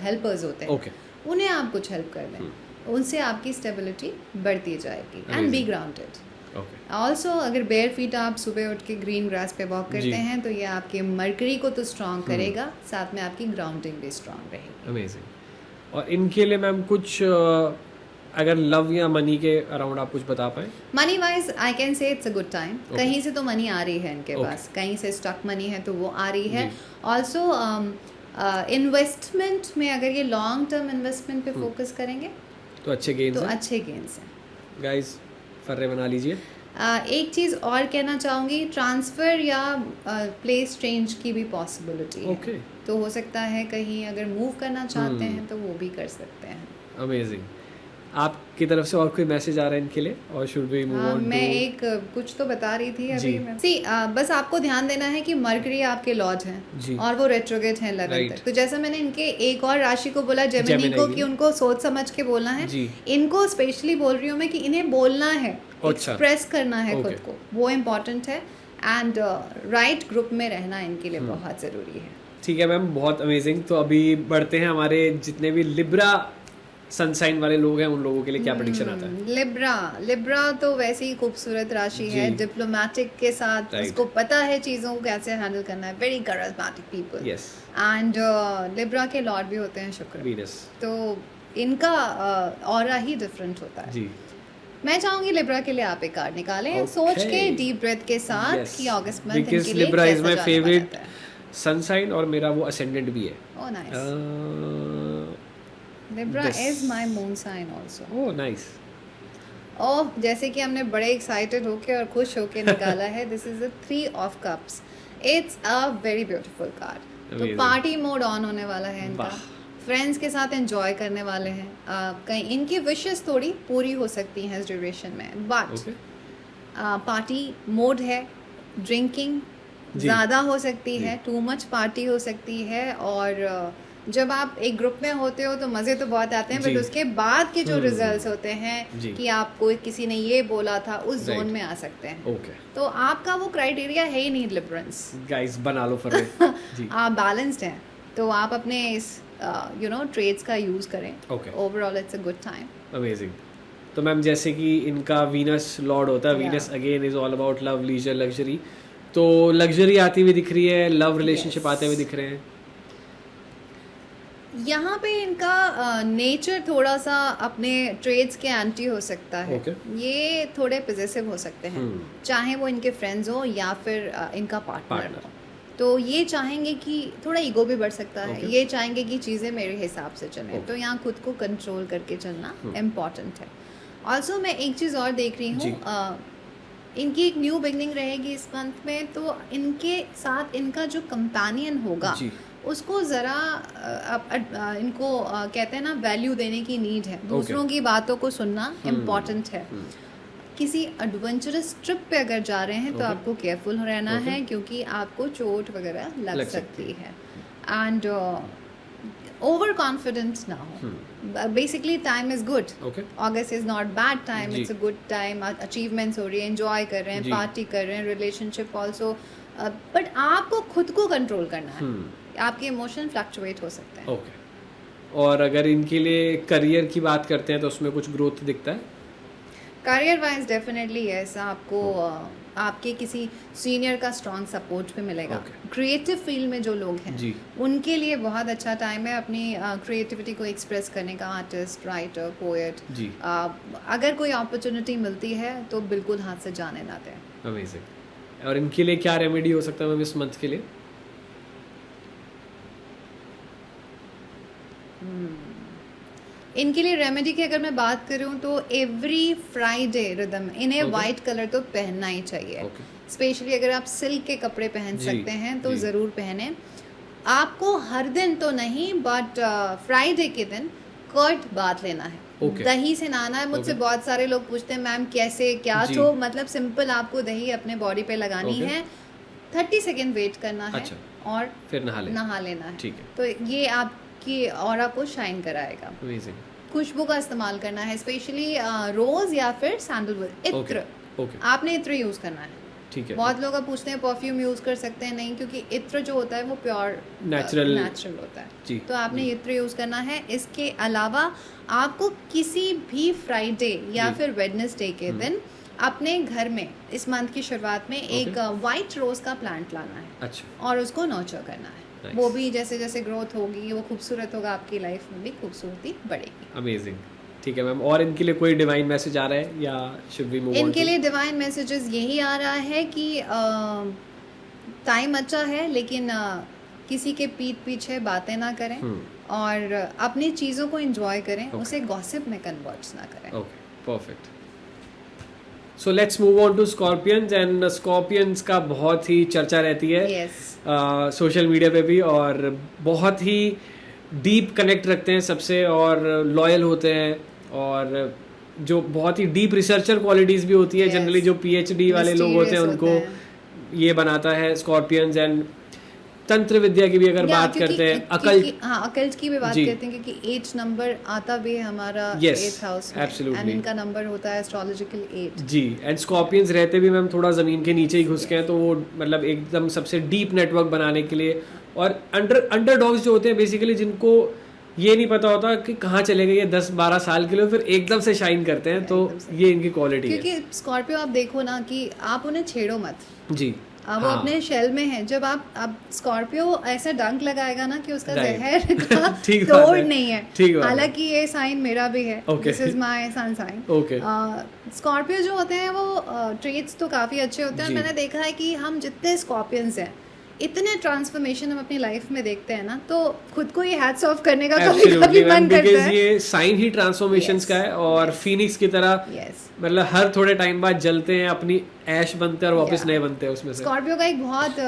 हेल्पर्स होते हैं, ओके। उन्हें आप कुछ हेल्प कर दें, उनसे आपकी स्टेबिलिटी बढ़ती जाएगी। And be Amazing. Grounded. Okay, also अगर बेयर फीट आप सुबह उठ के ग्रीन ग्रास पे वॉक जी। करते हैं तो ये आपके मर्करी को तो स्ट्रॉन्ग करेगा, साथ में आपकी ग्राउंडिंग भी स्ट्रॉन्ग रहेगी। अमेजिंग। और इनके लिए मैम कुछ अगर लव या मनी के अराउंड आप कुछ बता पाए? Money wise I can say it's a good time. Okay. कहीं से तो मनी आ रही है इनके Okay. पास, कहीं से स्टॉक मनी है तो वो आ रही है। जी। ऑल्सो इन्वेस्टमेंट में अगर ये लॉन्ग टर्म इन्वेस्टमेंट पे फोकस करेंगे तो अच्छे गेन्स तो हैं अच्छे गेन्स हैं। गाइस, फर्रे बना लीजिए। एक चीज़ और कहना चाहूँगी, ट्रांसफ़र या प्लेस चेंज की भी पॉसिबिलिटी है। Okay. तो हो सकता है कहीं अगर मूव करना चाहते हैं तो वो भी कर सकते हैं। अमेजिंग। आपकी तरफ से और कोई मैसेज आ रहा है इनके लिए, और शुड वी मूव ऑन? मैं एक कुछ तो बता रही थी जी। अभी मैं। बस आपको ध्यान देना है कि मरकरी आपके लॉज जी। हैं और वो रेट्रोगेट हैं 11 Right. तक। तो जैसा मैंने इनके एक और राशि को बोला, जेमिनी Gemini को, की। कि उनको सोच समझ के बोलना है। जी। इनको स्पेशली बोल रही हूँ मैं कि इन्हें बोलना है, अच्छा। एक्सप्रेस करना है खुद Okay. को, वो इम्पोर्टेंट है। एंड राइट ग्रुप में रहना इनके लिए बहुत ज़रूरी है। ठीक है मैम, बहुत अमेजिंग। तो अभी बढ़ते हैं, हमारे जितने भी लिब्रा सनसाइन वाले लोग हैं उन लोगों के लिए क्या प्रेडिक्शन आता है? लिब्रा तो वैसे ही खूबसूरत राशि है, जी। डिप्लोमेटिक के साथ, Right. उसको पता है चीज़ों को कैसे हैंडल करना है, very charismatic people. Yes, and Libra के लॉर्ड भी होते हैं शुक्र, वीनस। तो इनका ऑरा ही डिफरेंट होता है। जी। मैं चाहूंगी लिब्रा के लिए आप एक कार्ड निकालें, Okay. सोच के डीप ब्रेथ के साथ Yes. कि अगस्त मंथ Because इनके लिए Libra is कैसा my जाने favorite वाला है। सनसाइन और मेरा वो असेंडेंट भी है। Oh nice. Libra this. Is my moon sign also. Oh nice. Oh, जैसे कि हमने बड़े एक्साइटेड होके और खुश होके निकाला है, this is the 3 of cups. It's a very beautiful card. तो Amazing. पार्टी मोड ऑन होने वाला है इनका, वाह। फ्रेंड्स के साथ एंजॉय करने वाले हैं। कहीं इनकी विशेस थोड़ी पूरी हो सकती हैं इस ड्यूरेशन में, बट ओके, पार्टी मोड है, ड्रिंकिंग जी। ज़्यादा हो सकती जी। है, टू मच पार्टी हो सकती है। और जब आप एक ग्रुप में होते हो तो मज़े तो बहुत आते हैं, जी। बट उसके बाद के जो रिजल्ट्स होते हैं जी। कि आपको किसी ने ये बोला था, उस Right. जोन में आ सकते हैं। ओके तो आपका वो क्राइटेरिया है ही नहीं लिबरेंस, गाइस, बना लो फर्रे। जी। आप बैलेंस्ड हैं, तो आप अपने इस ट्रेड्स का यूज़ करें। Okay, overall it's a good time. Amazing. तो मैम, जैसे कि इनका वीनस लॉर्ड होता है, Yeah. Venus again is all about love, leisure, luxury. तो लग्जरी आती हुई दिख रही है, लव रिलेशनशिप Yes. आते हुए दिख रहे हैं। यहाँ पे इनका नेचर थोड़ा सा अपने ट्रेड्स के एंटी हो सकता है। Okay. ये थोड़े पॉजिटिव हो सकते हैं, चाहे वो इनके फ्रेंड्स हो या फिर इनका पार्टनर Partner. हो। तो ये चाहेंगे कि थोड़ा ईगो भी बढ़ सकता है। Okay. ये चाहेंगे कि चीज़ें मेरे हिसाब से चलें। Okay. तो यहाँ खुद को कंट्रोल करके चलना इम्पॉर्टेंट है। ऑल्सो मैं एक चीज़ और देख रही जी। हूँ, इनकी एक न्यू बिगनिंग रहेगी इस मंथ में, तो इनके साथ इनका जो कंपेनियन होगा जी। उसको ज़रा इनको कहते हैं ना, वैल्यू देने की नीड है। दूसरों की बातों को सुनना इम्पॉर्टेंट है। किसी एडवेंचरस ट्रिप पे अगर जा रहे हैं तो Okay. आपको केयरफुल रहना Okay. है, क्योंकि आपको चोट वगैरह लग लग सकती है। एंड ओवर कॉन्फिडेंट ना हो। Basically time is good. Okay, August is not bad time, जी। It's a good time. Achievements हो रही है, एंजॉय कर रहे हैं, जी। पार्टी कर रहे हैं, रिलेशनशिप ऑल्सो। बट आपको खुद को कंट्रोल करना है। आपके इमोशन फ्लक्चुएट हो सकते हैं। ओके। और अगर इनके लिए करियर की बात करते हैं तो उसमें कुछ ग्रोथ दिखता है? करियर वाइज डेफिनेटली ऐसा आपको आपके किसी सीनियर का स्ट्रॉन्ग सपोर्ट भी मिलेगा। Okay. क्रिएटिव फील्ड में जो लोग हैं जी। उनके लिए बहुत अच्छा टाइम है अपनी क्रिएटिविटी को एक्सप्रेस करने का। आर्टिस्ट, राइटर, पोएट, जी। अगर कोई अपॉर्चुनिटी मिलती है तो बिल्कुल हाथ से जाने ना दें। अमेजिंग। और इनके लिए क्या रेमेडी हो सकता है मैम इस मंथ के लिए? इनके लिए रेमेडी की अगर मैं बात करूं तो एवरी फ्राइडे रिदम इन्हें Okay. वाइट कलर तो पहनना ही चाहिए। Okay. स्पेशली अगर आप सिल्क के कपड़े पहन जी, सकते हैं तो जी। ज़रूर पहने। आपको हर दिन तो नहीं, बट फ्राइडे के दिन कर्ड बाथ लेना है। Okay. दही से नहाना है। मुझसे Okay. बहुत सारे लोग पूछते हैं मैम कैसे क्या, जी। तो मतलब सिंपल आपको दही अपने बॉडी पे लगानी Okay. है। 30 सेकेंड वेट करना है अच्छा। और फिर नहा लेना है। ठीक है। तो ये आपकी ऑरा को शाइन कराएगा। अमेजिंग। खुशबू का इस्तेमाल करना है, स्पेशली रोज या फिर सैंडलवुड। इत्र, ओके आपने इत्र यूज करना है। ठीक है। बहुत लोग पूछते हैं परफ्यूम यूज कर सकते हैं, नहीं, क्योंकि इत्र जो होता है वो प्योर नेचुरल होता है जी। तो आपने इत्र यूज करना है। इसके अलावा आपको किसी भी फ्राइडे या फिर वेडनेसडे के दिन अपने घर में इस मंथ की शुरुआत में एक वाइट रोज का प्लांट लाना है। अच्छा। और उसको नर्चर करना है। Nice. वो भी जैसे जैसे ग्रोथ होगी वो खूबसूरत होगा, आपकी लाइफ में भी खूबसूरती बढ़ेगी। अमेजिंग। ठीक है मैम, और इनके लिए कोई डिवाइन मैसेज आ रहा है या शुड वी मूव ऑन? इनके लिए डिवाइन मैसेजेस यही आ रहा है कि टाइम अच्छा है, लेकिन किसी के पीठ पीछे बातें ना करें और अपनी चीज़ों को एंजॉय करें, उसे गॉसिप में कन्वर्ट ना करें। Okay, perfect. So let's move on to Scorpions. And Scorpions का बहुत ही चर्चा रहती है सोशल मीडिया पे भी, और बहुत ही डीप कनेक्ट रखते हैं सबसे और लॉयल होते हैं, और जो बहुत ही डीप रिसर्चर क्वालिटीज़ भी होती है। जनरली जो PhD वाले लोग होते हैं उनको ये बनाता है स्कॉर्पियंस। एंड तंत्र विद्या की भी अगर बात करते हैं, अकल्ट की भी बात करते हैं, क्योंकि 8 नंबर आता भी है हमारा 8th हाउस में, एंड इनका नंबर होता है एस्ट्रोलॉजिकल 8 जी। एंड स्कॉर्पियंस रहते भी मैम थोड़ा ज़मीन के नीचे ही घुस के हैं, तो वो मतलब एकदम सबसे डीप नेटवर्क बनाने के लिए, और अंडरडॉग्स जो होते हैं बेसिकली, जिनको ये नहीं पता होता कि कहाँ चले गए ये 10-12 साल के लिए, फिर एकदम से शाइन करते हैं। तो ये इनकी क्वालिटी है। क्योंकि स्कॉर्पियो आप देखो ना कि आप उन्हें छेड़ो मत जी। वो अपने शेल में है। जब आप स्कॉर्पियो ऐसा डंक लगाएगा ना कि उसका जहर का तोड़ नहीं है। हालांकि ये साइन मेरा भी है, this is my sun sign. Scorpio जो होते हैं वो ट्रेट्स तो काफी अच्छे होते हैं, और मैंने देखा है कि हम जितने स्कॉर्पियंस हैं इतने ट्रांसफॉर्मेशन हम अपनी लाइफ में देखते हैं ना, तो खुद को ये हैट्स ऑफ करने का कभी मन करता है। ये साइन ही ट्रांसफॉर्मेशंस का है, और फीनिक्स की तरह मतलब हर थोड़े टाइम बाद जलते हैं, अपनी ऐश बनते हैं और वापस नए बनते हैं उसमें से। स्कॉर्पियो का एक बहुत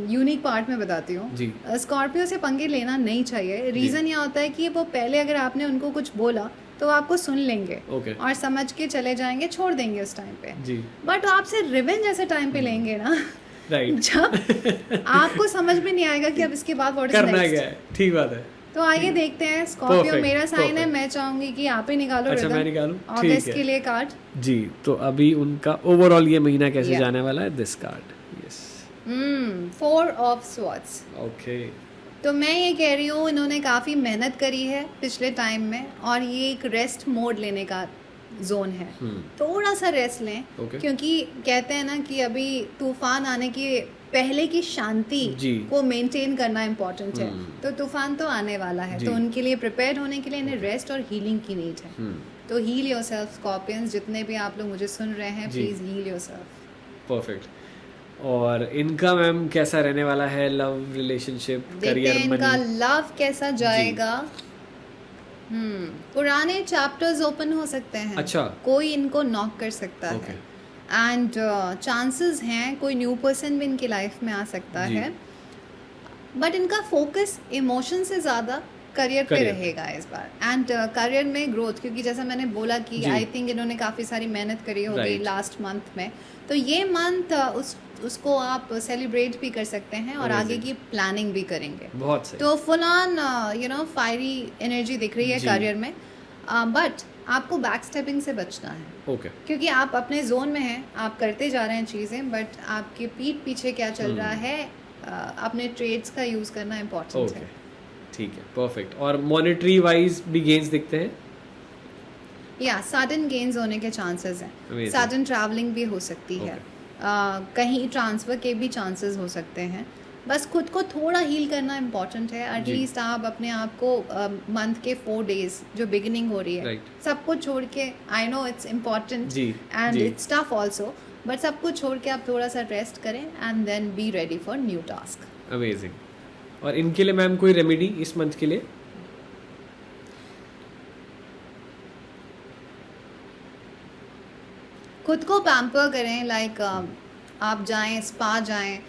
यूनिक पार्ट मैं बताती हूँ जी। स्कॉर्पियो से पंगे लेना नहीं चाहिए। रीजन यह होता है कि वो पहले अगर आपने उनको कुछ बोला तो आपको सुन लेंगे और समझ के चले जाएंगे, छोड़ देंगे उस टाइम पे जी। बट आपसे रिवेंज ऐसे टाइम पे लेंगे ना, जब आपको समझ में नहीं आएगा कि अब इसके बाद व्हाट इज नेक्स्ट। ठीक बात है। तो आइए देखते हैं। स्कॉर्पियो मेरा साइन है, मैं चाहूंगी कि आप ही निकालो। अच्छा, मैं निकालूं? अगस्त के लिए कार्ड जी। तो अभी उनका ओवरऑल ये महीना कैसे जाने वाला है? This card, yes, 4 of swords. Okay. तो मैं ये कह रही हूँ इन्होंने काफ़ी मेहनत करी है पिछले टाइम में, और ये एक रेस्ट मोड लेने का जोन है। थोड़ा सा रेस्ट लें, क्योंकि कहते हैं ना कि अभी तूफान आने की पहले की शांति को मेंटेन करना इम्पोर्टेंट है। तो तूफान तो आने वाला है, तो उनके लिए प्रिपेयर होने के लिए इन्हें रेस्ट और हीलिंग की नीड है। तो हील योरसेल्फ स्कॉर्पियंस, जितने भी आप लोग मुझे सुन रहे हैं, प्लीज हील योरसेल्फ। परफेक्ट। और इनका मैम कैसा रहने वाला है? Love, relationship, career, money? इनका लव कैसा जाएगा? पुराने चैप्टर्स ओपन हो सकते हैं। अच्छा। कोई इनको नॉक कर सकता है, एंड चांसेस हैं कोई न्यू पर्सन भी इनकी लाइफ में आ सकता है। बट इनका फोकस इमोशन से ज़्यादा करियर पे रहेगा इस बार, एंड करियर में ग्रोथ, क्योंकि जैसा मैंने बोला कि आई थिंक इन्होंने काफ़ी सारी मेहनत करी होगी लास्ट मंथ में, तो ये मंथ उसको आप सेलिब्रेट भी कर सकते हैं और आगे की प्लानिंग भी करेंगे। बहुत सही। तो फुल ऑन फायरी एनर्जी दिख रही है करियर में, बट आपको बैक स्टेपिंग से बचना है। क्योंकि आप अपने जोन में हैं, आप करते जा रहे हैं चीज़ें, बट आपके पीठ पीछे क्या चल रहा है, अपने ट्रेड्स का यूज़ करना इम्पोर्टेंट है। ठीक है, परफेक्ट। और मॉनेटरी वाइज भी गेन्स दिखते हैं? या सडन गेन्स होने के चांसेस हैं, सडन ट्रैवलिंग भी हो सकती है, कहीं ट्रांसफ़र के भी चांसेस हो सकते हैं। बस खुद को थोड़ा हील करना इम्पोर्टेंट है। एटलीस्ट आप अपने आप को मंथ के 4 डेज जो बिगिनिंग हो रही है, सब कुछ छोड़ के, I know it's important and it's tough also, but सब कुछ छोड़ के आप थोड़ा सा रेस्ट करें and then be ready for new task. Amazing. और इनके लिए मैम कोई रेमेडी इस मंथ के लिए? खुद को पैम्पर करें, लाइक आप जाएं, स्पा जाएं,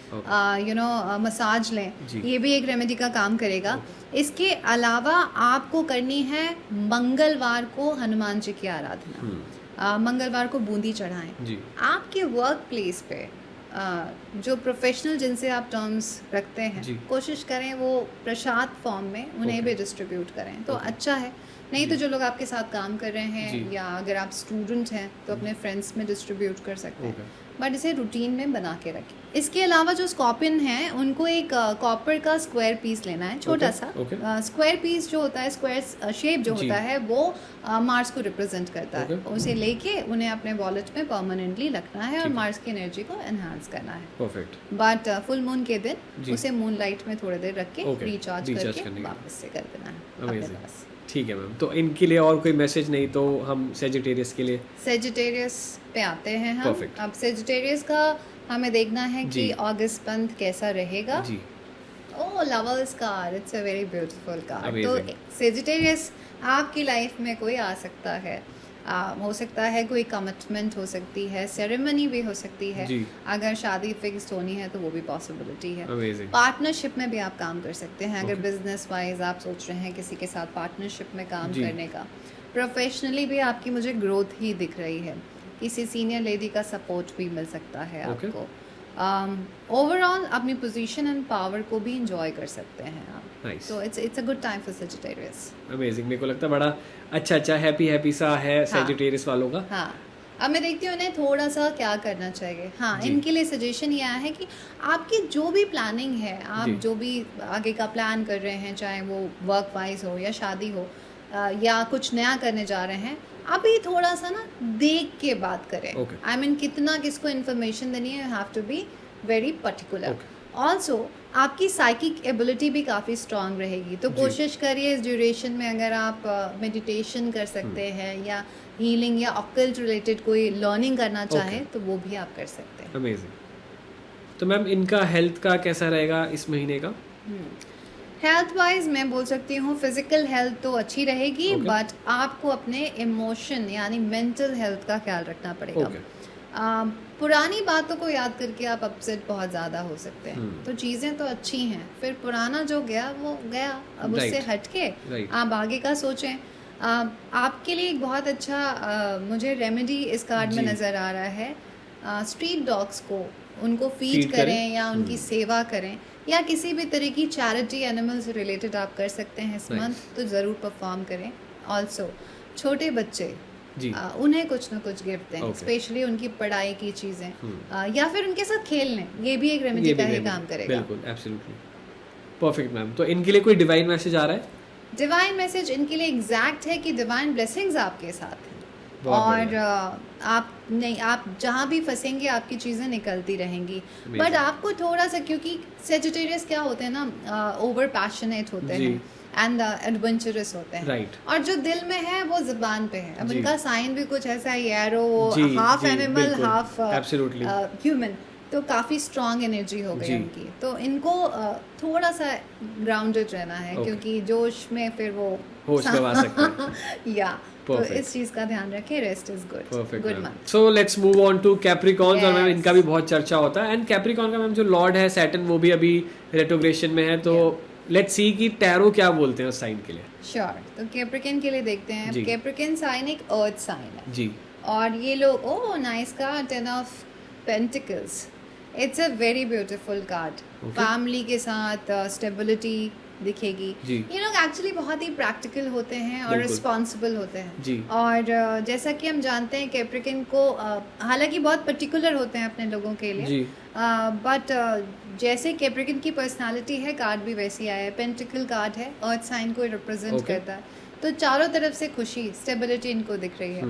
मसाज लें, ये भी एक रेमेडी का काम करेगा। इसके अलावा आपको करनी है मंगलवार को हनुमान जी की आराधना। मंगलवार को बूंदी चढ़ाएं। आपके वर्क प्लेस पे जो प्रोफेशनल जिनसे आप टर्म्स रखते हैं जी। कोशिश करें वो प्रसाद फॉर्म में उन्हें Okay. भी डिस्ट्रीब्यूट करें तो Okay. अच्छा है। नहीं तो जी। जो लोग आपके साथ काम कर रहे हैं जी। या अगर आप स्टूडेंट हैं तो अपने फ्रेंड्स में डिस्ट्रीब्यूट कर सकते हैं, Okay. बट इसे रूटीन में बना के रखें। इसके अलावा जो स्कॉर्पियन हैं उनको एक कॉपर का स्क्वायर पीस लेना है, छोटा Okay. सा। Okay. स्क्वायर पीस जो होता है, स्क्वायर शेप जो जी। होता है वो मार्स को रिप्रेजेंट करता है। Okay. उसे लेके उन्हें अपने वॉलेट में परमानेंटली रखना है और ठीक है। मार्स की एनर्जी को एनहांस करना है। परफेक्ट। बट फुल मून के दिन जी। उसे मून लाइट में थोड़ी देर रख के Okay. रिचार्ज Recharge करके करने के वापस से कर देना है अपने Amazing. पास। ठीक है मैम, तो इनके लिए और कोई मैसेज नहीं तो हम सेजिटेरियस के लिए सेजिटेरियस पे आते हैं हम। Perfect. अब सेजिटेरियस का हमें देखना है कि जी। अगस्त मंथ कैसा रहेगा। जी। Oh, lovers card, it's a very beautiful card. तो Amazing. सेजिटेरियस आपकी लाइफ में कोई आ सकता है, हो सकता है कोई कमिटमेंट हो सकती है, सेरेमनी भी हो सकती है। जी। अगर शादी फिक्स होनी है तो वो भी पॉसिबिलिटी है। अमेजिंग। पार्टनरशिप में भी आप काम कर सकते हैं अगर Okay. बिजनेस वाइज आप सोच रहे हैं किसी के साथ पार्टनरशिप में काम जी। करने का। प्रोफेशनली भी आपकी मुझे ग्रोथ ही दिख रही है, किसी सीनियर लेडी का सपोर्ट भी मिल सकता है Okay. आपको। ओवरऑल अपनी पोजीशन एंड पावर को भी इंजॉय कर सकते हैं आप। Nice. तो it's a good time for Sagittarius. Amazing, मेरे को लगता है बड़ा अच्छा हैप्पी सा है सेजिटेरियस वालों का। हाँ, अब मैं देखती हूँ इन्हें थोड़ा सा क्या करना चाहिए। हाँ, जी। इनके लिए सजेशन ये आया है कि आपकी जो भी प्लानिंग है, आप जी। जो भी आगे का प्लान कर रहे हैं, चाहे वो वर्क वाइज हो या शादी हो या कुछ नया करने जा रहे हैं, अभी थोड़ा सा ना देख के बात करें। Okay. आई मीन कितना किसको इन्फॉर्मेशन देनी है, you have to be very particular. Okay. Also आपकी साइकिक एबिलिटी भी काफ़ी स्ट्रांग रहेगी, तो जी। कोशिश करिए इस ड्यूरेशन में अगर आप मेडिटेशन कर सकते हैं या हीलिंग या ऑकल्ट रिलेटेड कोई लर्निंग करना चाहें तो वो भी आप कर सकते हैं। अमेजिंग। तो मैम इनका हेल्थ का कैसा रहेगा इस महीने का? हेल्थ वाइज मैं बोल सकती हूँ फिजिकल हेल्थ तो अच्छी रहेगी, Okay. बट आपको अपने इमोशन यानी मेंटल हेल्थ का ख्याल रखना पड़ेगा। Okay. पुरानी बातों को याद करके आप अपसेट बहुत ज़्यादा हो सकते हैं। हम्म। तो चीज़ें तो अच्छी हैं, फिर पुराना जो गया वो गया, अब Right. उससे हट के Right. आप आगे का सोचें। आपके लिए एक बहुत अच्छा मुझे रेमेडी इस कार्ड में जी। नज़र आ रहा है। स्ट्रीट डॉग्स को उनको Feed फीड करें। करें या उनकी सेवा करें या किसी भी तरह की चैरिटी एनिमल से रिलेटेड आप कर सकते हैं इस Nice. मंथ, तो ज़रूर परफॉर्म करें। ऑल्सो छोटे बच्चे जी। उन्हें कुछ ना कुछ गिफ्ट दें, Okay. स्पेशली उनकी पढ़ाई की चीज़ें, या फिर उनके साथ खेल लें, ये भी एक रेमेडी ये का भी ही remedy, काम करेगा। बिल्कुल, एब्सोल्युटली परफेक्ट मैम। तो इनके लिए कोई डिवाइन मैसेज आ रहा है? डिवाइन मैसेज इनके लिए एग्जैक्ट है कि डिवाइन ब्लेसिंग्स आपके साथ हैं बहुत और बढ़िया। आप जहाँ भी फंसेंगे आपकी चीज़ें निकलती रहेंगी। Amazing. बट आपको थोड़ा सा, क्योंकि सेजिटेरियस क्या होते हैं ना, ओवर पैशनेट होते जी। हैं एंड एडवेंचरस होते हैं। Right. और जो दिल में है वो जुबान पे है। अब जी। उनका साइन भी कुछ ऐसा है, एरो, जी, हाफ जी, एनिमल बिल्कुल, हाफ absolutely. ह्यूमन, तो काफ़ी स्ट्रॉन्ग एनर्जी हो गई जी। उनकी। तो इनको थोड़ा सा ग्राउंडेड रहना है, Okay. क्योंकि जोश में फिर वो होश गवा सकते हैं। या तो Perfect. इस चीज़ का ध्यान रखें। Rest is good, perfect good ma'am. Month. So let's move on to Capricorns. और मैम Yes. इनका भी बहुत चर्चा होता है एंड कैप्रिकॉन का मैम जो लॉर्ड है सैटर्न वो भी अभी रेट्रोग्रेशन में है, तो लेट्स सी कि टैरो क्या बोलते हैं उस साइन के लिए। श्योर, तो कैप्रिकन के लिए देखते हैं। जी। कैप्रिकन साइन एक अर्थ साइन है जी। और ये लोग, oh nice card, 10 of pentacles. It's a very beautiful card. Okay. Family के साथ स्टेबिलिटी दिखेगी। जी। ये लोग एक्चुअली बहुत ही प्रैक्टिकल होते हैं और बिल्कुल। रिस्पॉन्सिबल होते हैं। जी। और जैसा कि हम जानते हैं कैप्रिकन को हालांकि बहुत पर्टिकुलर होते हैं अपने लोगों के लिए, जी। बट जैसे कैप्रिकन की पर्सनालिटी है, कार्ड भी वैसी आया है। पेंटिकल कार्ड है, अर्थ साइन को रिप्रेजेंट Okay. करता है, तो चारों तरफ से खुशी, स्टेबिलिटी इनको दिख रही है।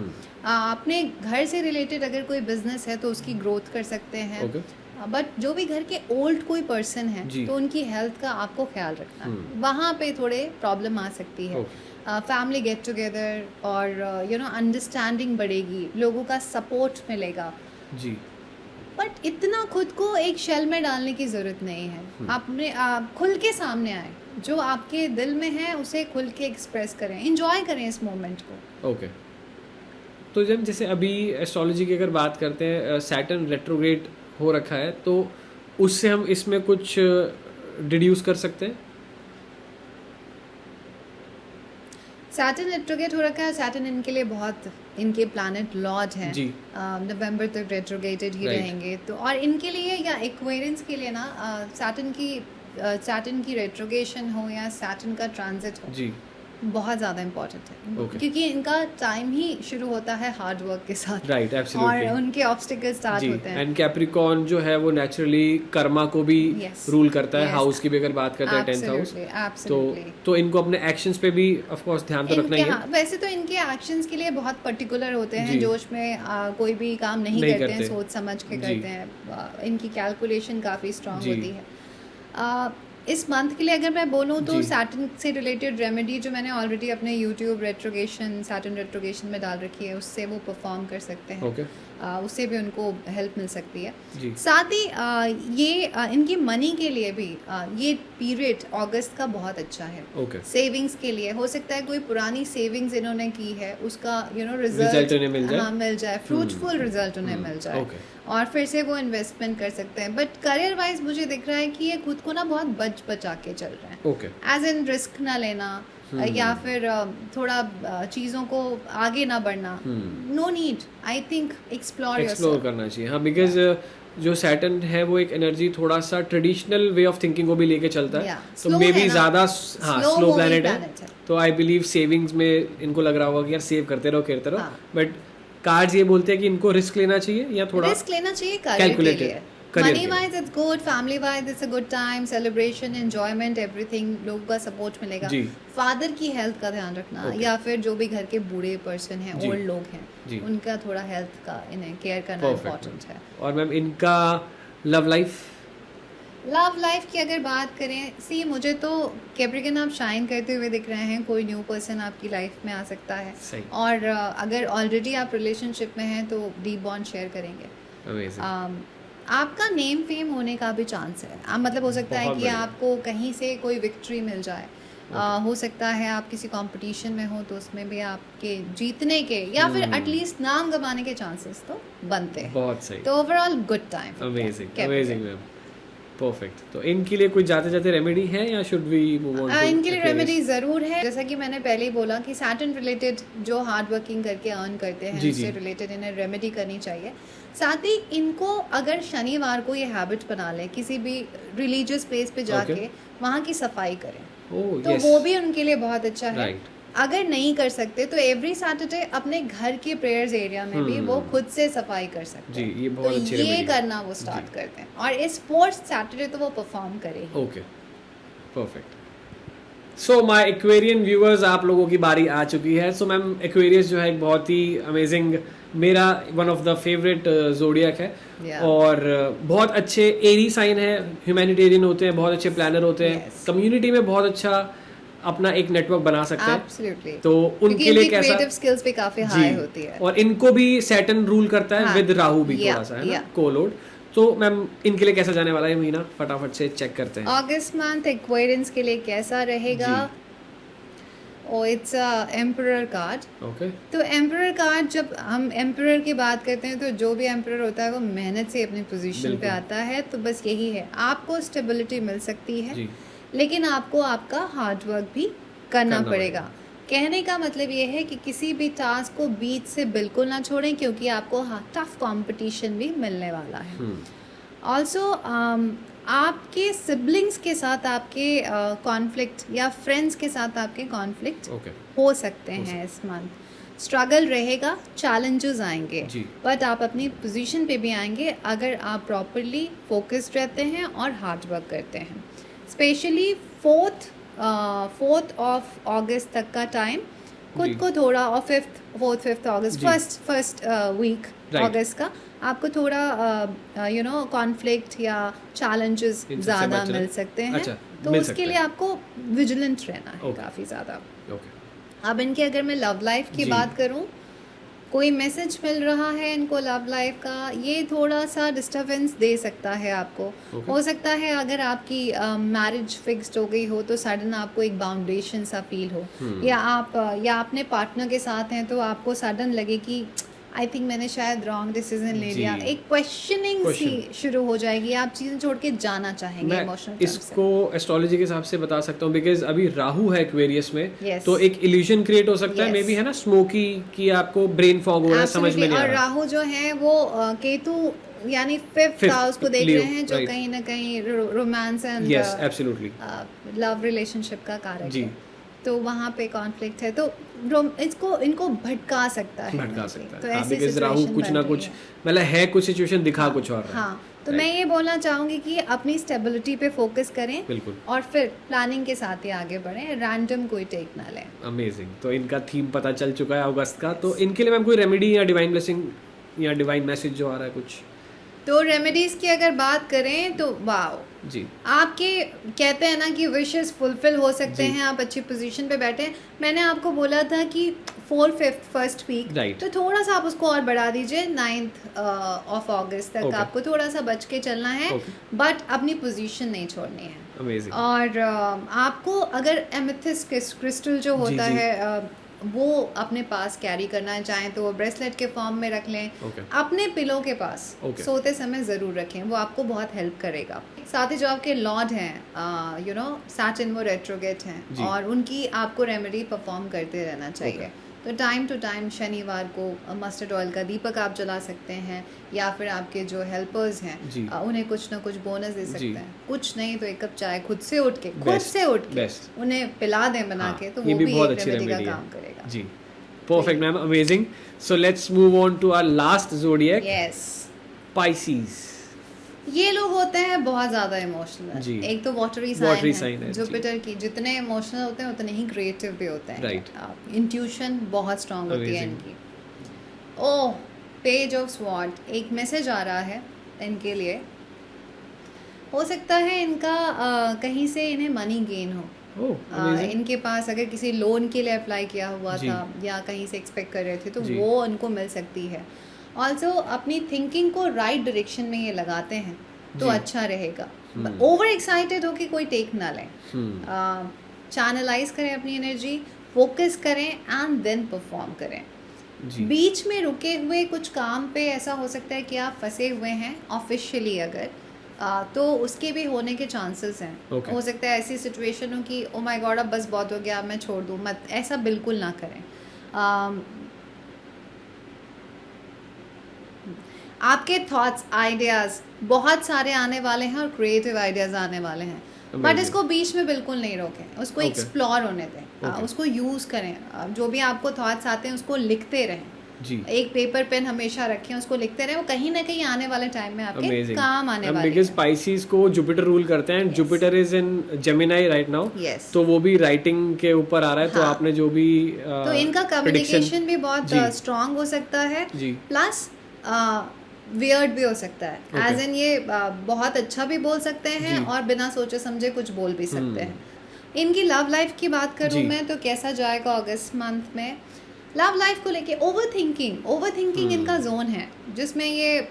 अपने घर से रिलेटेड अगर कोई बिजनेस है तो उसकी ग्रोथ कर सकते हैं। ओके। बट जो भी घर के ओल्ड कोई पर्सन है जी। तो उनकी हेल्थ का आपको ख्याल रखना है, वहाँ पे थोड़े प्रॉब्लम आ सकती है। फैमिली गेट टुगेदर और अंडरस्टैंडिंग बढ़ेगी, लोगों का सपोर्ट मिलेगा। जी। बट इतना खुद को एक शेल में डालने की ज़रूरत नहीं है। अपने खुल के सामने आए, जो आपके दिल में है उसे खुल के एक्सप्रेस करें, इंजॉय करें इस मोमेंट को। ओके। तो जब जैसे अभी एस्ट्रोलॉजी की अगर बात करते हैं, सैटर्न रेट्रोग्रेड हो रखा है, तो उससे हम इसमें कुछ डिड्यूस कर सकते हैं? सैटर्न रेट्रोगेट हो रखा है। सैटर्न इनके लिए बहुत, इनके प्लैनेट लॉर्ड हैं, जी। नवंबर तक रेट्रोगेटेड ही Right. रहेंगे। तो और इनके लिए या एक्वेरियंस के लिए ना सैटर्न की रेट्रोगेशन हो या सैटर्न का ट्रांजिट हो, जी। बहुत ज़्यादा इम्पोर्टेंट है। Okay. क्योंकि इनका टाइम ही शुरू होता है हार्ड वर्क के साथ, राइट, एब्सोल्युटली। और उनके ऑब्स्टिकल स्टार्ट जी, होते हैं। एंड कैप्रिकॉर्न जो है वो नेचुरली कर्मा को भी Yes. रूल करता है। Yes. हाउस की भी अगर बात करते हैं 10th हाउस, Absolutely, तो absolutely. तो इनको अपने एक्शंस पे भी ऑफ कोर्स ध्यान तो रखना ही इनके है। हाँ, वैसे तो इनके एक्शंस के लिए बहुत पर्टिकुलर होते हैं। जी। जोश में कोई भी काम नहीं नहीं करते हैं, करते। सोच समझ के जी। करते हैं। इनकी कैलकुलेशन काफ़ी स्ट्रांग जी। होती है। इस मंथ के लिए अगर मैं बोलूँ तो जी। सैटर्न से रिलेटेड रेमेडी जो मैंने ऑलरेडी अपने यूट्यूब रेट्रोगेशन सैटर्न रेट्रोगेशन में डाल रखी है, उससे वो परफॉर्म कर सकते हैं। ओके। उससे भी उनको हेल्प मिल सकती है। जी। साथ ही इनकी मनी के लिए भी ये पीरियड अगस्त का बहुत अच्छा है। ओके। सेविंग्स के लिए हो सकता है कोई पुरानी सेविंग्स इन्होंने की है, उसका रिजल्ट रिजल्ट उन्हें मिल जाए। हाँ मिल जाए, फ्रूटफुल रिजल्ट उन्हें मिल जाए, ओके। और फिर से वो इन्वेस्टमेंट कर सकते हैं। बट करियर वाइज मुझे दिख रहा है कि ये खुद को ना बहुत बचा के चल रहे हैं, ओके। एज इन रिस्क ना लेना, या फिर थोड़ा चीज़ों को आगे ना बढ़ना। No need, I think explore explore करना चाहिए। हाँ, बिकॉज जो सैटर्न है वो एक एनर्जी थोड़ा सा ट्रेडिशनल वे ऑफ थिंकिंग को भी लेके चलता है। Yeah, तो slow मे है बी ना, ज़्यादा slow slow moving planet planet है। है। तो आई बिलीव सेविंग्स में इनको लग रहा होगा कि यार सेव करते रहो करते रहो, हाँ। बट कार्ड्स ये बोलते हैं कि इनको रिस्क लेना चाहिए या थोड़ा रिस्क लेना चाहिए करियर के calculated, लिए। career मनी के wise it's good, family wise it's a good time, celebration, enjoyment, everything, लोगों का सपोर्ट मिलेगा। जी। फादर की हेल्थ का ध्यान रखना, Okay. या फिर जो भी घर के बूढ़े पर्सन हैं, जी। ओल्ड लोग जी। हैं, उनका थोड़ा हेल्थ का इन्हें केयर करना Perfect. इम्पोर्टेंट है। और मैम इनका लव लाइफ? लव लाइफ की अगर बात करें, सी मुझे तो कैप्रिकन आप शाइन करते हुए दिख रहे हैं, कोई न्यू पर्सन आपकी लाइफ में आ सकता है। सही। और अगर ऑलरेडी आप रिलेशनशिप में हैं तो डीप बॉन्ड शेयर करेंगे। अमेजिंग। आपका नेम फेम होने का भी चांस है। मतलब हो सकता है बहुत कि बढ़िया। आपको कहीं से कोई विक्ट्री मिल जाए। हो सकता है आप किसी कंपटीशन में हो तो उसमें भी आपके जीतने के या फिर एटलीस्ट नाम गंवाने के चांसेस तो बनते हैं। बहुत सही। तो overall good time. Amazing amazing ma'am, perfect. तो इनके लिए कुछ जाते जाते रेमेडी है या शुड वी मूव ऑन? इनके लिए रेमेडी ज़रूर है। जैसा कि मैंने पहले ही बोला कि सैटर्न रिलेटेड जो हार्ड वर्किंग करके अर्न करते हैं, जी, उससे जी। रिलेटेड इन्हें रेमेडी करनी चाहिए। साथ ही इनको अगर शनिवार को ये हैबिट बना लें, किसी भी रिलीजियस प्लेस पे जाके वहाँ की सफाई करें, ओह तो यस, वो भी उनके लिए बहुत अच्छा है। राइट। अगर नहीं कर सकते तो एवरी सैटरडे अपने घर के प्रेयर्स एरिया में भी वो खुद से सफाई कर सकते जी, हैं। ये बहुत तो अच्छी ये रेमेडी है। करना वो स्टार्ट करते हैं, और इस फोर्थ सैटरडे तो वो परफॉर्म करेंगे। Okay, perfect. So my Aquarian viewers, आप लोगों की बारी आ चुकी है। सो मैम एक्वेरियस जो है एक बहुत ही अमेजिंग, मेरा one of the favourite zodiac है। Yeah. और बहुत अच्छे एरी साइन है, ह्यूमैनिटेरियन होते हैं, बहुत अच्छे प्लानर होते हैं, Yes. कम्युनिटी में बहुत अच्छा अपना एक नेटवर्क बना सकते हैं। Absolutely. तो उनके लिए कैसा? क्रिएटिव स्किल्स भी काफी हाई होती है। और इनको भी सैटर्न रूल करता है हाँ, विद राहु भी yeah, थोड़ा सा है ना, yeah. कोलोड। तो मैम इनके लिए कैसा जाने वाला है महीना, फटाफट से चेक करते हैं। अगस्त मंथ एक्वेरियंस के लिए कैसा रहेगा? Oh it's emperor card. Okay. तो एम्परर कार्ड, जब हम एम्परर की बात करते हैं तो जो भी एम्परर होता है वो मेहनत से अपनी पोजीशन पे बिल्कुल। आता है। तो बस यही है, आपको स्टेबिलिटी मिल सकती है, जी। लेकिन आपको आपका हार्ड वर्क भी करना करना पड़ेगा। कहने का मतलब ये है कि किसी भी टास्क को बीच से बिल्कुल ना छोड़ें, क्योंकि आपको टफ कंपटीशन भी मिलने वाला है। ऑल्सो आपके सिबलिंग्स के साथ आपके कॉन्फ्लिक्ट या फ्रेंड्स के साथ आपके कॉन्फ्लिक्ट ओके। हो सकते हैं इस मंथ। स्ट्रगल रहेगा, चैलेंजेस आएंगे, जी। बट आप अपनी पोजीशन पे भी आएंगे अगर आप प्रॉपरली फोकस्ड रहते हैं और हार्ड वर्क करते हैं। स्पेशली फोर्थ ऑफ अगस्त तक का टाइम खुद जी। को थोड़ा, और फिफ्थ अगस्त, जी। First week Right. अगस्त का आपको थोड़ा कॉन्फ्लिक्ट या चैलेंजेस इन सबसे ज़्यादा बचना। मिल सकते हैं। अच्छा, तो मिल उसके सकते लिए हैं। आपको विजिलेंट रहना है Okay. काफ़ी ज़्यादा। ओके। अब इनके अगर मैं लव लाइफ की जी। बात करूं, कोई मैसेज मिल रहा है इनको लव लाइफ का, ये थोड़ा सा डिस्टर्बेंस दे सकता है आपको। Okay. हो सकता है अगर आपकी मैरिज फिक्स्ड हो गई हो तो सडन आपको एक बाउंडेशन सा फील हो, या आप या अपने पार्टनर के साथ हैं तो आपको सडन लगे कि आई थिंक मैंने शायद रॉन्ग डिसीजन ले जी। लिया, एक क्वेश्चनिंग सी शुरू हो जाएगी, आप चीज़ें छोड़ के जाना चाहेंगे मैं इमोशनल इसको एस्ट्रोलॉजी के हिसाब से बता सकता हूँ बिकॉज अभी राहु है एक्वेरियस में, Yes. तो एक इल्यूजन क्रिएट हो सकता है Yes. मे बी, है ना, स्मोकी की आपको ब्रेन फॉग हो रहा है, समझ में नहीं आ और रहा। राहु जो है वो केतु यानी फिफ्थ Fifth, हाउस को देख Leo, रहे हैं, जो right. कहीं ना कहीं romance and yes absolutely love relationship का कारक जी। है, तो वहाँ पे कॉन्फ्लिक्ट है, तो इनको भटका सकता है, भटका सकता तो है, हाँ, ऐसी बिकॉज राहु situation कुछ बन ना रही कुछ है। मतलब है, कुछ सिचुएशन दिखा कुछ और रहा है। हाँ, तो Right. मैं ये बोलना चाहूँगी कि अपनी स्टेबिलिटी पे फोकस करें बिल्कुल और फिर प्लानिंग के साथ ही आगे बढ़ें, रैंडम कोई टेक ना लें। अमेजिंग। तो इनका थीम पता चल चुका है अगस्त का, तो इनके लिए मैम कोई रेमेडी या डिवाइन ब्लेसिंग या डिवाइन मैसेज जो आ रहा है कुछ? तो रेमेडीज की अगर बात करें तो वाओ, जी आपके कहते हैं ना कि विशेस फुलफिल हो सकते जी। हैं, आप अच्छी पोजीशन पे बैठे हैं। मैंने आपको बोला था कि 4/5 फर्स्ट वीक, Right. तो थोड़ा सा आप उसको और बढ़ा दीजिए 9th ऑफ अगस्त तक। Okay. आपको थोड़ा सा बच के चलना है, Okay. बट अपनी पोजीशन नहीं छोड़नी है। अमेजिंग। और आपको अगर एमेथिस्ट क्रिस्टल जो होता जी। है वो अपने पास कैरी करना चाहें तो वो ब्रेसलेट के फॉर्म में रख लें, Okay. अपने पिलो के पास Okay. सोते समय ज़रूर रखें, वो आपको बहुत हेल्प करेगा। साथ ही जो आपके लॉर्ड हैं सैटर्न, वो रेट्रोगेट जी। हैं और उनकी आपको रेमेडी परफॉर्म करते रहना चाहिए। Okay. तो टाइम टू टाइम शनिवार को मस्टर्ड ऑयल का दीपक आप जला सकते हैं, या फिर आपके जो हेल्पर्स जी। हैं उन्हें कुछ ना कुछ बोनस दे सकते जी। हैं। कुछ नहीं तो एक कप चाय खुद से उठ के Best. उन्हें पिला दें बना हाँ, के, तो ये वो भी भी बहुत एक अच्छी रेमेडी का रेमेडी है। काम करेगा। जी perfect ma'am, amazing. So let's move on to our last zodiac, yes, Pisces. ये लोग होते हैं बहुत ज़्यादा इमोशनल। जी। एक तो वाटरी Watery sign साइन है, है, जी। जुपिटर की जितने इमोशनल होते हैं उतने ही क्रिएटिव भी होते हैं। Right. इंट्यूशन बहुत स्ट्रांग होती है Amazing. इनकी। ओह, पेज ऑफ स्वॉर्ड, एक मैसेज आ रहा है इनके लिए। हो सकता है इनका कहीं से इन्हें मनी गेन हो। ओह अमेजिंग। इनके पास अगर किसी लोन के लिए अप्लाई किया हुआ जी। था या कहीं से एक्सपेक्ट कर रहे थे, तो जी। वो उनको मिल सकती है। ऑल्सो अपनी थिंकिंग को राइट डायरेक्शन में ये लगाते हैं तो जी। अच्छा रहेगा। हम्म। ओवर एक्साइटेड हो कि कोई टेक ना लें, चैनलाइज करें अपनी एनर्जी, फोकस करें एंड देन परफॉर्म करें। जी बीच में रुके हुए कुछ काम पे ऐसा हो सकता है कि आप फंसे हुए हैं ऑफिशियली अगर, तो उसके भी होने के चांसेस हैं। Okay. हो सकता है ऐसी सिचुएशन हो कि ओ माय गॉड अब बस बहुत हो गया, अब मैं छोड़ दूँ, मत, ऐसा बिल्कुल ना करें। आपके थॉट्स, आइडियाज़ बहुत सारे आने वाले हैं और क्रिएटिव आइडियाज़ आने वाले हैं, बट Amazing. इसको बीच में बिल्कुल नहीं रोकें, उसको Okay. एक्सप्लोर होने दें। Okay. उसको यूज़ करें। जो भी आपको थॉट्स आते हैं उसको लिखते रहें। जी एक पेपर पेन हमेशा रखें, उसको लिखते रहें, वो कहीं ना कहीं आने वाले टाइम में आपके अमेजिंग। काम आने वाले बिकॉज हैं। पाइसेस को जुपिटर रूल करते हैं, Jupiter is in Gemini right now, Yes. तो वो भी राइटिंग के ऊपर आ रहा है। तो हाँ। आपने जो भी तो इनका कम्युनिकेशन भी बहुत जी। स्ट्रांग हो सकता है, जी प्लस वियर्ड भी हो सकता है। Okay. एज इन ये बहुत अच्छा भी बोल सकते हैं जी। और बिना सोचे समझे कुछ बोल भी सकते हैं। इनकी लव लाइफ की बात करूं जी। मैं तो कैसा जाएगा अगस्त मंथ में लव लाइफ को लेके। ओवर थिंकिंग इनका जोन है, जिसमें ये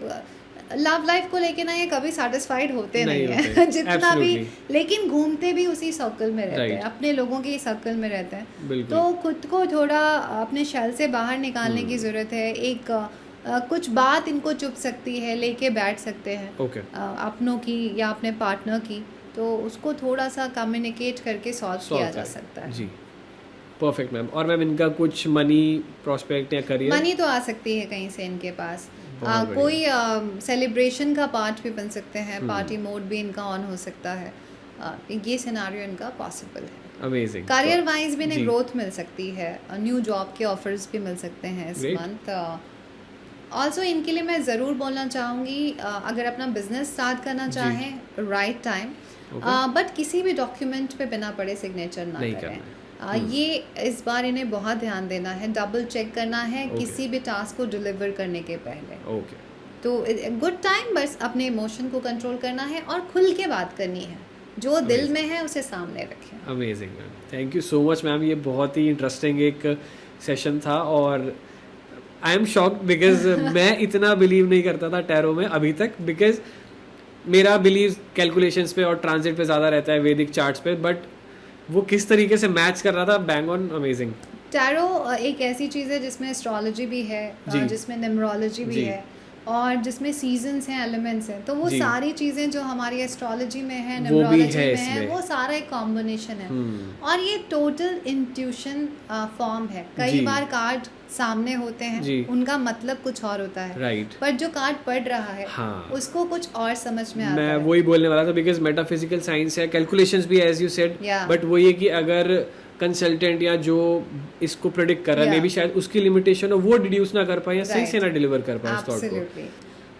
लव लाइफ को लेके ना ये कभी सेटिस्फाइड होते नहीं होते। है जितना भी, Absolutely. लेकिन घूमते भी उसी सर्कल में रहते हैं, Right. अपने लोगों के सर्कल में रहते हैं। बिल्कुल। तो खुद को थोड़ा अपने शेल से बाहर निकालने की ज़रूरत है। एक कुछ बात इनको चुप सकती है, लेके बैठ सकते हैं ओके अपनों की या अपने पार्टनर की, तो उसको थोड़ा सा कम्युनिकेट करके सॉल्व किया जा सकता है। जी परफेक्ट मैम। और मैम इनका कुछ मनी प्रॉस्पेक्ट या करियर? मनी तो आ सकती है कहीं से इनके पास। बहुत बढ़िया। कोई सेलिब्रेशन का पार्ट भी बन सकते हैं, पार्टी मोड भी इनका ऑन हो सकता है। ये सिनारियो इनका पॉसिबल है। अमेजिंग। करियर वाइज भी इन्हें जी। ग्रोथ मिल सकती है, न्यू जॉब के ऑफर्स भी मिल सकते हैं इस Great. मंथ। ऑल्सो इनके लिए मैं ज़रूर बोलना चाहूँगी, अगर अपना बिजनेस स्टार्ट करना जी। चाहें राइट टाइम, Okay. बट किसी भी डॉक्यूमेंट पे बिना पड़े सिग्नेचर ना नहीं करें। करना है। ये इस बार इन्हें बहुत ध्यान देना है, डबल चेक करना है Okay. किसी भी टास्क को डिलीवर करने के पहले। ओके तो गुड टाइम, बस अपने इमोशन को कंट्रोल करना है और खुल के बात करनी है, जो दिल Amazing. में है उसे सामने रखें। Amazing ma'am, thank you so much ma'am. ये बहुत ही इंटरेस्टिंग एक सेशन था और आई एम शॉक्ड बिकॉज मैं इतना बिलीव नहीं करता था टैरो में अभी तक, बिकॉज मेरा बिलीव कैलकुलेशंस पे और ट्रांजिट पे ज़्यादा रहता है, वैदिक चार्ट्स पे, बट वो किस तरीके से मैच कर रहा था, बैंग ऑन, अमेजिंग। टैरो एक ऐसी चीज़ है जिसमें एस्ट्रोलॉजी भी है, जी। जिसमें न्यूमरोलॉजी भी जी। है, और जिसमें सीजन्स हैं, एलिमेंट्स हैं, तो वो जी। सारी चीज़ें जो हमारी एस्ट्रोलॉजी में है, वो भी न्यूमरोलॉजी है में है, इसमें। वो सारा एक कॉम्बिनेशन है। और ये टोटल इंट्यूशन फॉर्म है। कई जी। बार कार्ड सामने होते हैं, जी। उनका मतलब कुछ और होता है, राइट। पर जो कार्ड पढ़ रहा है हाँ। उसको कुछ और समझ में आता मैं है। वही बोलने वाला था, बिकॉज मेटाफिजिकल साइंस है, कैलकुलेशंस भी है as you said, Yeah. But वो ये कि अगर कंसल्टेंट या जो इसको प्रेडिक्ट कर रहा है, Yeah. मे बी शायद उसकी लिमिटेशन हो, वो डिड्यूस ना कर पाए या सही से Right. ना डिलीवर कर पाए उस थॉट को। Absolutely.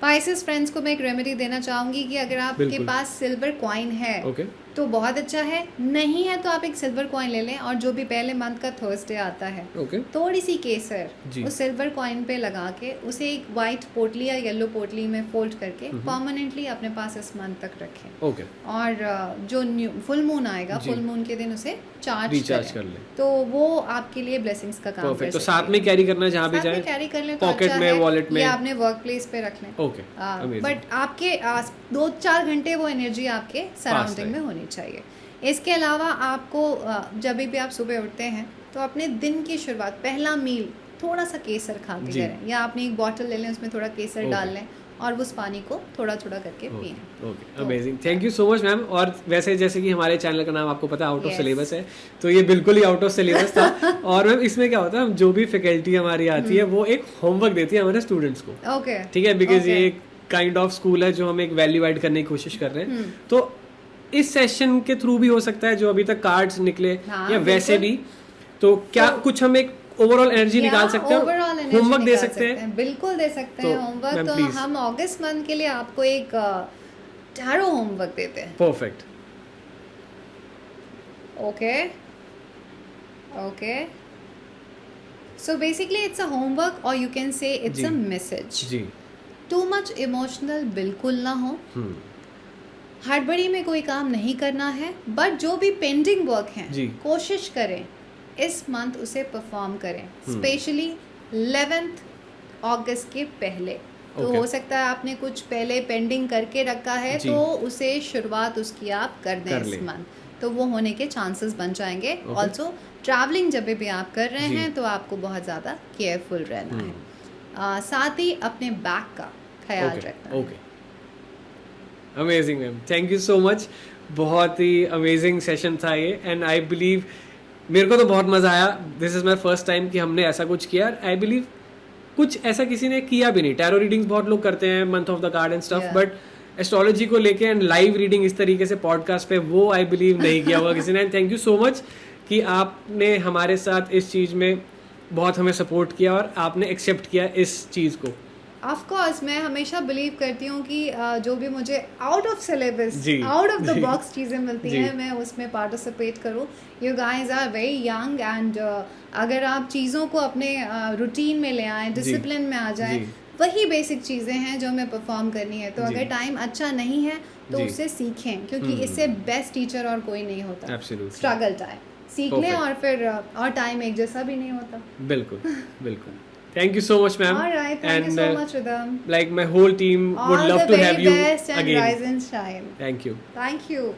पाइसेस फ्रेंड्स को मैं एक रेमेडी देना चाहूंगी कि अगर आपके बिल्कुल। पास सिल्वर कॉइन है ओके। तो बहुत अच्छा है, नहीं है तो आप एक सिल्वर कॉइन ले लें और जो भी पहले मंथ का थर्सडे आता है ओके। थोड़ी सी केसर जी। उस सिल्वर कॉइन पे लगा के उसे एक वाइट पोटली या येलो पोटली में फोल्ड करके परमानेंटली अपने पास इस मंथ तक रखें। ओके। और जो फुल मून आएगा, जी। फुल मून के दिन उसे चार्ज रिचार्ज कर ले। तो वो आपके लिए ब्लेसिंग्स का काम कर परफेक्ट। तो सकती साथ है। में कैरी करना है जहाँ भी साथ में जाए, कैरी कर लें तो पॉकेट अच्छा में, है, वॉलेट में। या अपने वर्क प्लेस पे रख लें। ओके। अमेजिंग। बट आपके 2-4 घंटे वो एनर्जी आपके सराउंडिंग रहे। में होनी चाहिए। इसके अलावा आपको जब भी आप सुबह उठते हैं तो अपने दिन की शुरुआत, पहला मील थोड़ा सा केसर खा के जी। करें, या आपने एक बॉटल ले लें, उसमें थोड़ा केसर ओके। डाल लें और उस पानी को थोड़ा थोड़ा करके पिएं। Okay, amazing, thank you so much ma'am. और वैसे जैसे कि हमारे चैनल का नाम आपको पता है आउट ऑफ Yes. सिलेबस है, तो ये बिल्कुल ही आउट ऑफ सिलेबस था। और मैम इसमें क्या होता है, जो भी फैकल्टी हमारी आती है वो एक होमवर्क देती है हमारे स्टूडेंट्स को, ओके, ठीक है, बिकॉज Okay. ये एक काइंड ऑफ स्कूल है जो हम एक वैल्यू ऐड करने की कोशिश कर रहे हैं। तो इस सेशन के थ्रू भी हो सकता है, जो अभी तक कार्ड्स निकले हाँ, या वैसे भी, तो क्या कुछ हम एक ओवरऑल एनर्जी निकाल सकते हैं, ओवरऑल एनर्जी होमवर्क दे निकाल सकते हैं? बिल्कुल दे सकते तो हैं होमवर्क। मैम, तो please. हम अगस्त मंथ के लिए आपको एक टैरो होमवर्क देते हैं। Perfect. Okay okay, so basically it's a homework और you can say it's a जी। मैसेज। जी। टू मच इमोशनल बिल्कुल ना हो, हम्म। हड़बड़ी में कोई काम नहीं करना है, बट जो भी पेंडिंग वर्क है जी। कोशिश करें इस मंथ उसे परफॉर्म करें, स्पेशली 11th अगस्त के पहले। तो Okay. हो सकता है आपने कुछ पहले पेंडिंग करके रखा है, जी। तो उसे शुरुआत उसकी आप कर दें कर इस लें। मंथ, तो वो होने के चांसेस बन जाएंगे। Okay. ऑल्सो ट्रैवलिंग जब भी आप कर रहे जी। हैं तो आपको बहुत ज़्यादा केयरफुल रहना है। साथ ही अपने बैग का ख्याल रखना है। Okay, amazing ma'am, thank you so much. बहुत ही अमेजिंग सेशन था ये, एंड आई बिलीव मेरे को तो बहुत मज़ा आया। This is my first time कि हमने ऐसा कुछ किया। आई बिलीव कुछ ऐसा किसी ने किया भी नहीं। टैरो रीडिंग्स बहुत लोग करते हैं, month of the card and stuff, Yeah. But astrology को लेके एंड लाइव रीडिंग इस तरीके से पॉडकास्ट पे, वो आई बिलीव नहीं किया हुआ किसी ने। And thank you so much कि आपने हमारे साथ इस चीज़ में बहुत हमें सपोर्ट किया और आपने एक्सेप्ट किया इस चीज़ को। ऑफ कोर्स, मैं हमेशा बिलीव करती हूँ कि जो भी मुझे आउट ऑफ सिलेबस, जी, आउट ऑफ द जी, बॉक्स चीज़ें मिलती जी। हैं, मैं उसमें पार्टिसिपेट करूँ। You guys are very young, and अगर आप चीज़ों को अपने रूटीन में ले आएँ, डिसिप्लिन में आ जाएं, जी। वही बेसिक चीज़ें हैं जो हमें परफॉर्म करनी है। तो जी। अगर टाइम अच्छा नहीं है तो जी। उससे सीखें, क्योंकि इससे बेस्ट टीचर और कोई नहीं होता। Absolutely. स्ट्रगल टाइम सीख लें, Perfect. और फिर और टाइम एक जैसा भी नहीं होता। बिल्कुल बिल्कुल। Thank you so much, ma'am. All right, thank you so much, Ridham. Like my whole team would All love the to have very you best and again. rise and shine. Thank you. Thank you.